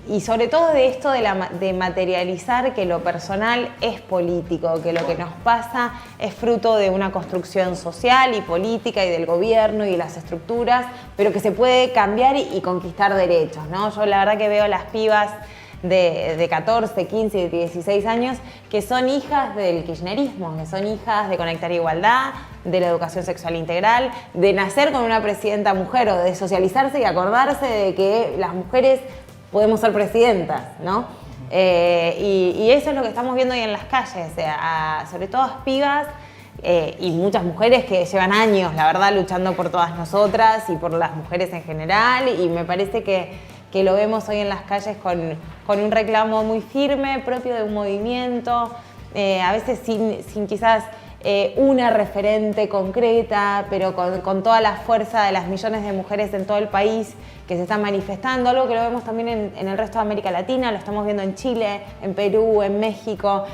Y sobre todo de esto de materializar que lo personal es político, que lo que nos pasa es fruto de una construcción social y política y del gobierno y de las estructuras, pero que se puede cambiar y conquistar derechos, ¿no? Yo la verdad que veo las pibas de 14, 15 y 16 años que son hijas del kirchnerismo, que son hijas de Conectar Igualdad, de la educación sexual integral, de nacer con una presidenta mujer o de socializarse y acordarse de que las mujeres podemos ser presidentas, ¿no? Y eso es lo que estamos viendo hoy en las calles, sobre todo pibas y muchas mujeres que llevan años, la verdad, luchando por todas nosotras y por las mujeres en general, y me parece que lo vemos hoy en las calles con un reclamo muy firme, propio de un movimiento, a veces sin quizás una referente concreta, pero con toda la fuerza de las millones de mujeres en todo el país que se están manifestando, algo que lo vemos también en el resto de América Latina, lo estamos viendo en Chile, en Perú, en México,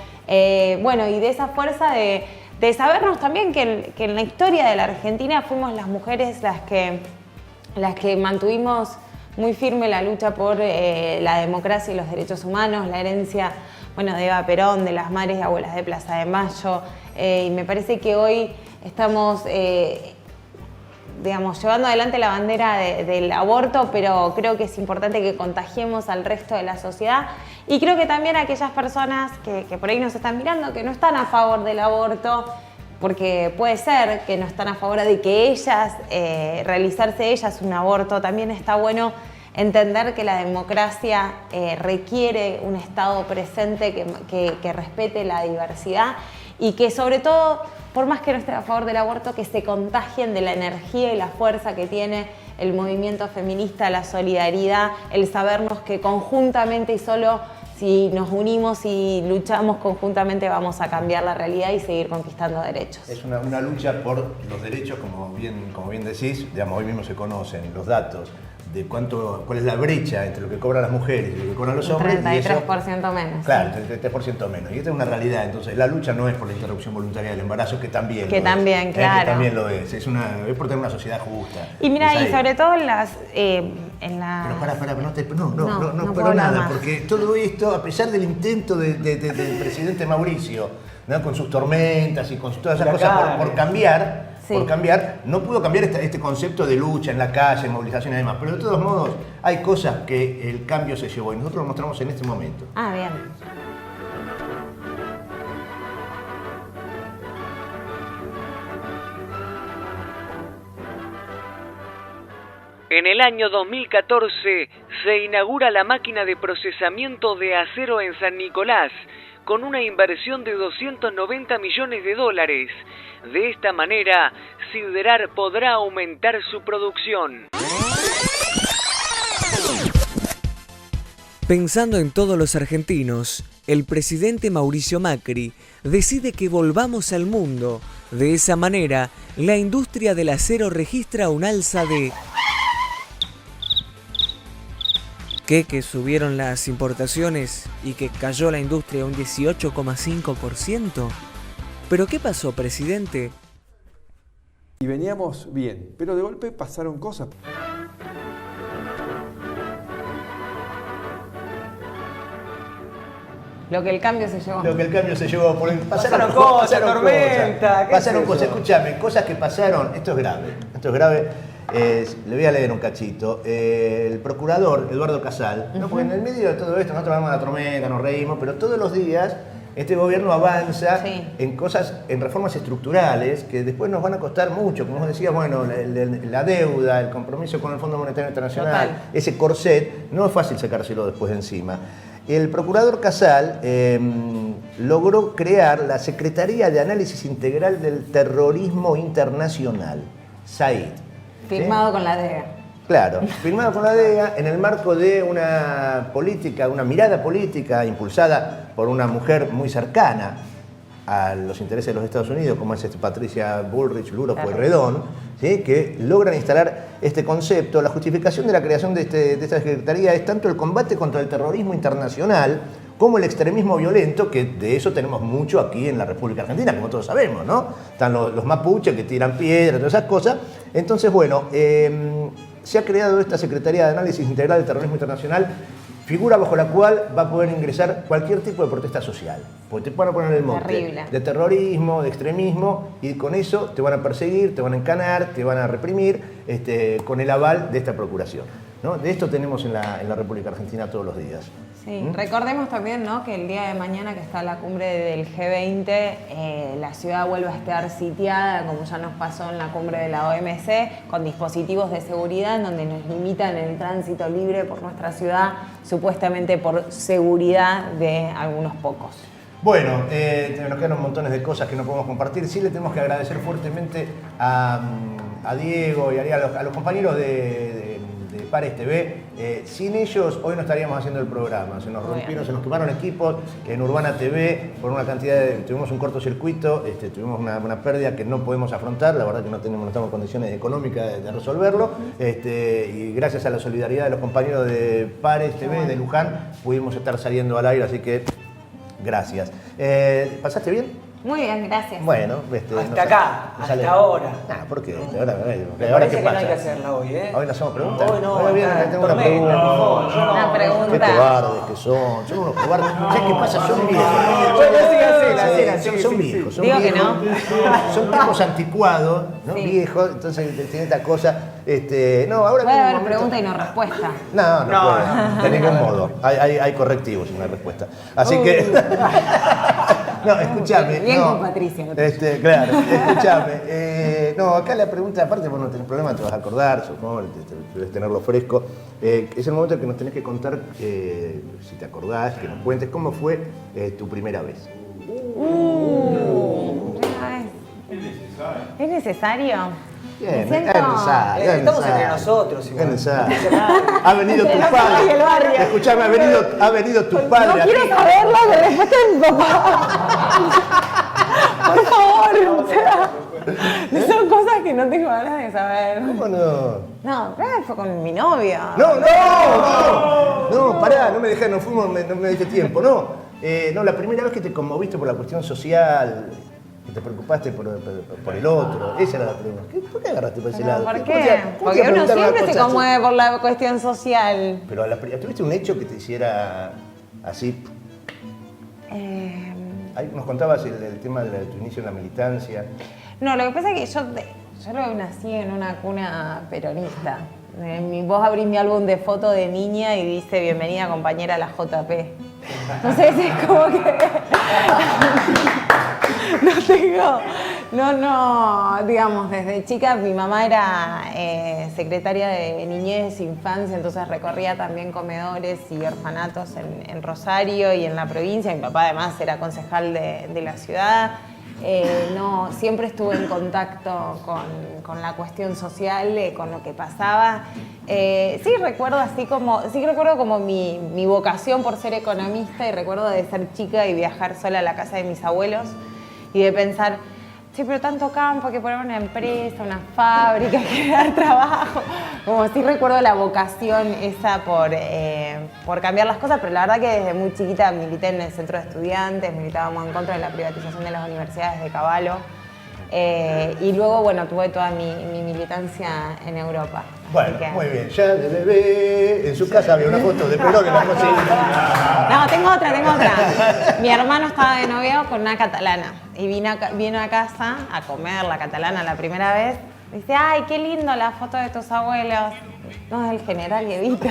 bueno, y de esa fuerza de sabernos también que en la historia de la Argentina fuimos las mujeres las que mantuvimos muy firme la lucha por la democracia y los derechos humanos, la herencia, bueno, de Eva Perón, de las madres y abuelas de Plaza de Mayo, y me parece que hoy estamos digamos, llevando adelante la bandera del aborto, pero creo que es importante que contagiemos al resto de la sociedad, y creo que también a aquellas personas que por ahí nos están mirando, que no están a favor del aborto, porque puede ser que no están a favor de que ellas, realizarse ellas un aborto, también está bueno entender que la democracia requiere un Estado presente que respete la diversidad, y que sobre todo, por más que no estén a favor del aborto, que se contagien de la energía y la fuerza que tiene el movimiento feminista, la solidaridad, el sabernos que conjuntamente y solo si nos unimos y luchamos conjuntamente vamos a cambiar la realidad y seguir conquistando derechos. Es una lucha por los derechos, como bien decís, digamos, hoy mismo se conocen los datos de cuál es la brecha entre lo que cobran las mujeres y lo que cobran los hombres. 33% menos. Claro, 33% menos. Y esta es una realidad. Entonces, la lucha no es por la interrupción voluntaria del embarazo, que también lo es. Claro. Que también lo es. Es por tener una sociedad justa. Y mira, y sobre todo en las... Pero no pero nada, más. porque todo esto, a pesar del intento del presidente Mauricio, ¿no? Con sus tormentas y con todas esas cosas por cambiar, no pudo cambiar este concepto de lucha en la calle, movilización y demás. Pero de todos modos, hay cosas que el cambio se llevó y nosotros lo mostramos en este momento. Ah, bien. En el año 2014 se inaugura la máquina de procesamiento de acero en San Nicolás, con una inversión de 290 millones de dólares. De esta manera, Siderar podrá aumentar su producción. Pensando en todos los argentinos, el presidente Mauricio Macri decide que volvamos al mundo. De esa manera, la industria del acero registra un alza de... que subieron las importaciones y que cayó la industria un 18,5%. ¿Pero qué pasó, presidente? Y veníamos bien, pero de golpe pasaron cosas. Lo que el cambio se llevó. Pasaron cosas, tormenta. Pasaron cosas, escúchame, cosas que pasaron. Esto es grave. Le voy a leer un cachito. El procurador Eduardo Casal, ¿no? Porque en el medio de todo esto nosotros hablamos de la tormenta, nos reímos, pero todos los días este gobierno avanza en cosas, en reformas estructurales que después nos van a costar mucho. Como vos decías, bueno, la deuda, el compromiso con el Fondo Monetario Internacional, ese corset, no es fácil sacárselo después de encima. El procurador Casal logró crear la Secretaría de Análisis Integral del Terrorismo Internacional, SAID. Firmado con la DEA. Claro, firmado con la DEA en el marco de una política, una mirada política impulsada por una mujer muy cercana a los intereses de los Estados Unidos, como es Patricia Bullrich Luro Pueyrredón, ¿sí? Que logran instalar este concepto. La justificación de la creación de esta secretaría es tanto el combate contra el terrorismo internacional como el extremismo violento, que de eso tenemos mucho aquí en la República Argentina, como todos sabemos, ¿no? Están los mapuches que tiran piedras, todas esas cosas. Entonces, bueno, se ha creado esta Secretaría de Análisis Integral del Terrorismo Internacional, figura bajo la cual va a poder ingresar cualquier tipo de protesta social. Porque te van a poner el mote de terrorismo, de extremismo, y con eso te van a perseguir, te van a encanar, te van a reprimir, con el aval de esta procuración, ¿no? De esto tenemos en la República Argentina todos los días. Sí. Recordemos también, ¿no?, que el día de mañana, que está la cumbre del G20, la ciudad vuelve a estar sitiada, como ya nos pasó en la cumbre de la OMC, con dispositivos de seguridad en donde nos limitan el tránsito libre por nuestra ciudad, supuestamente por seguridad de algunos pocos. Bueno, nos quedan montones de cosas que no podemos compartir. Sí le tenemos que agradecer fuertemente a Diego y a los compañeros de Pares TV. Sin ellos hoy no estaríamos haciendo el programa. Se nos rompieron, se nos quemaron equipos en Urbana TV por una cantidad tuvimos un cortocircuito, tuvimos una pérdida que no podemos afrontar. La verdad que no estamos en condiciones económicas de resolverlo. Y gracias a la solidaridad de los compañeros de Pares TV de Luján pudimos estar saliendo al aire, así que gracias. ¿Pasaste bien? Muy bien, gracias. Bueno, hasta ahora. ¿Por qué? Ahora ¿qué pasa? No hay que hacerla hoy, ¿eh? Hoy no hacemos preguntas. Hoy no. Tengo una pregunta. Una pregunta. Qué cobardes que son. Son unos cobardes. ¿Sabes qué pasa? Son viejos. Son viejos. Digo que no. Son tipos anticuados, ¿no? Viejos. Entonces tiene esta cosa. Ahora puede haber pregunta y no respuesta. No puede. De ningún modo. Hay correctivos en la respuesta. Así que. No, escúchame. Bien con Patricia. Claro, escúchame. Acá la pregunta, aparte vos no tenés problema, te vas a acordar, supongo, debes tenerlo fresco. Es el momento en que nos tenés que contar, si te acordás, que nos cuentes cómo fue tu primera vez. ¿Es necesario? Bien, estamos entre nosotros. Ha venido tu padre. Escuchame, ha venido tu padre. No quiero saber la respuesta de mi papá. Por favor, o sea, son cosas que no tengo ganas de saber. ¿Cómo no? No, pero fue con mi novia. No, pará, no me dejé, no me diste tiempo, no. No, la primera vez que te conmoviste por la cuestión social, que te preocupaste por el otro, esa era la primera. ¿Por qué agarraste por ese lado? ¿Por qué? Porque uno siempre se conmueve por la cuestión social. Pero ¿tuviste un hecho que te hiciera así? Ahí nos contabas el tema de tu inicio en la militancia. No, lo que pasa es que yo nací en una cuna peronista. Vos abrís mi álbum de fotos de niña y dice bienvenida compañera a la JP. Entonces es como que digamos, desde chica mi mamá era secretaria de niñez e infancia, entonces recorría también comedores y orfanatos en Rosario y en la provincia. Mi papá además era concejal de la ciudad. Siempre estuve en contacto con la cuestión social, con lo que pasaba. Sí recuerdo como mi vocación por ser economista, y recuerdo de ser chica y viajar sola a la casa de mis abuelos y de pensar, sí, pero tanto campo, hay que poner una empresa, una fábrica, hay que dar trabajo. Como sí recuerdo la vocación esa por cambiar las cosas, pero la verdad que desde muy chiquita milité en el centro de estudiantes, militábamos en contra de la privatización de las universidades de Caballo. Y luego, bueno, tuve toda mi militancia en Europa. Bueno, muy bien. Ya de bebé, en su casa había una foto de Perón en la cocina. No, tengo otra. Mi hermano estaba de novio con una catalana y vino a casa a comer la catalana la primera vez. Dice, ay, qué lindo la foto de tus abuelos. No, es el general Evita.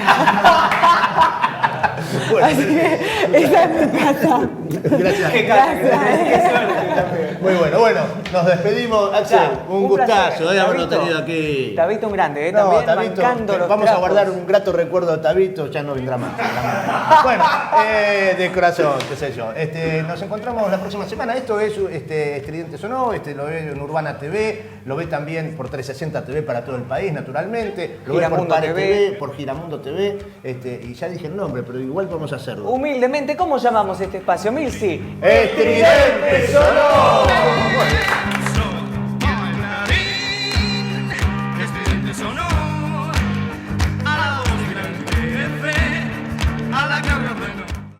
Bueno, así que esa es mi casa. Gracias. Qué Muy bueno, nos despedimos. Axel, un gustazo haberlo tenido aquí. Tabito un grande, No, también Tabito, bancando los vamos trapos. a guardar un grato recuerdo de Tabito, ya no vendrá más. Bueno, de corazón, qué sé yo. Nos encontramos la próxima semana. Esto es Estridentes o No, lo ve en Urbana TV, lo ve también por 360 TV para todo el país, naturalmente. Lo ve por Giramundo Pare TV. TV, por Giramundo TV, y ya dije el nombre, pero igual vamos a hacerlo. Humildemente, ¿cómo llamamos este espacio, Milsi? ¡Estridentes o No!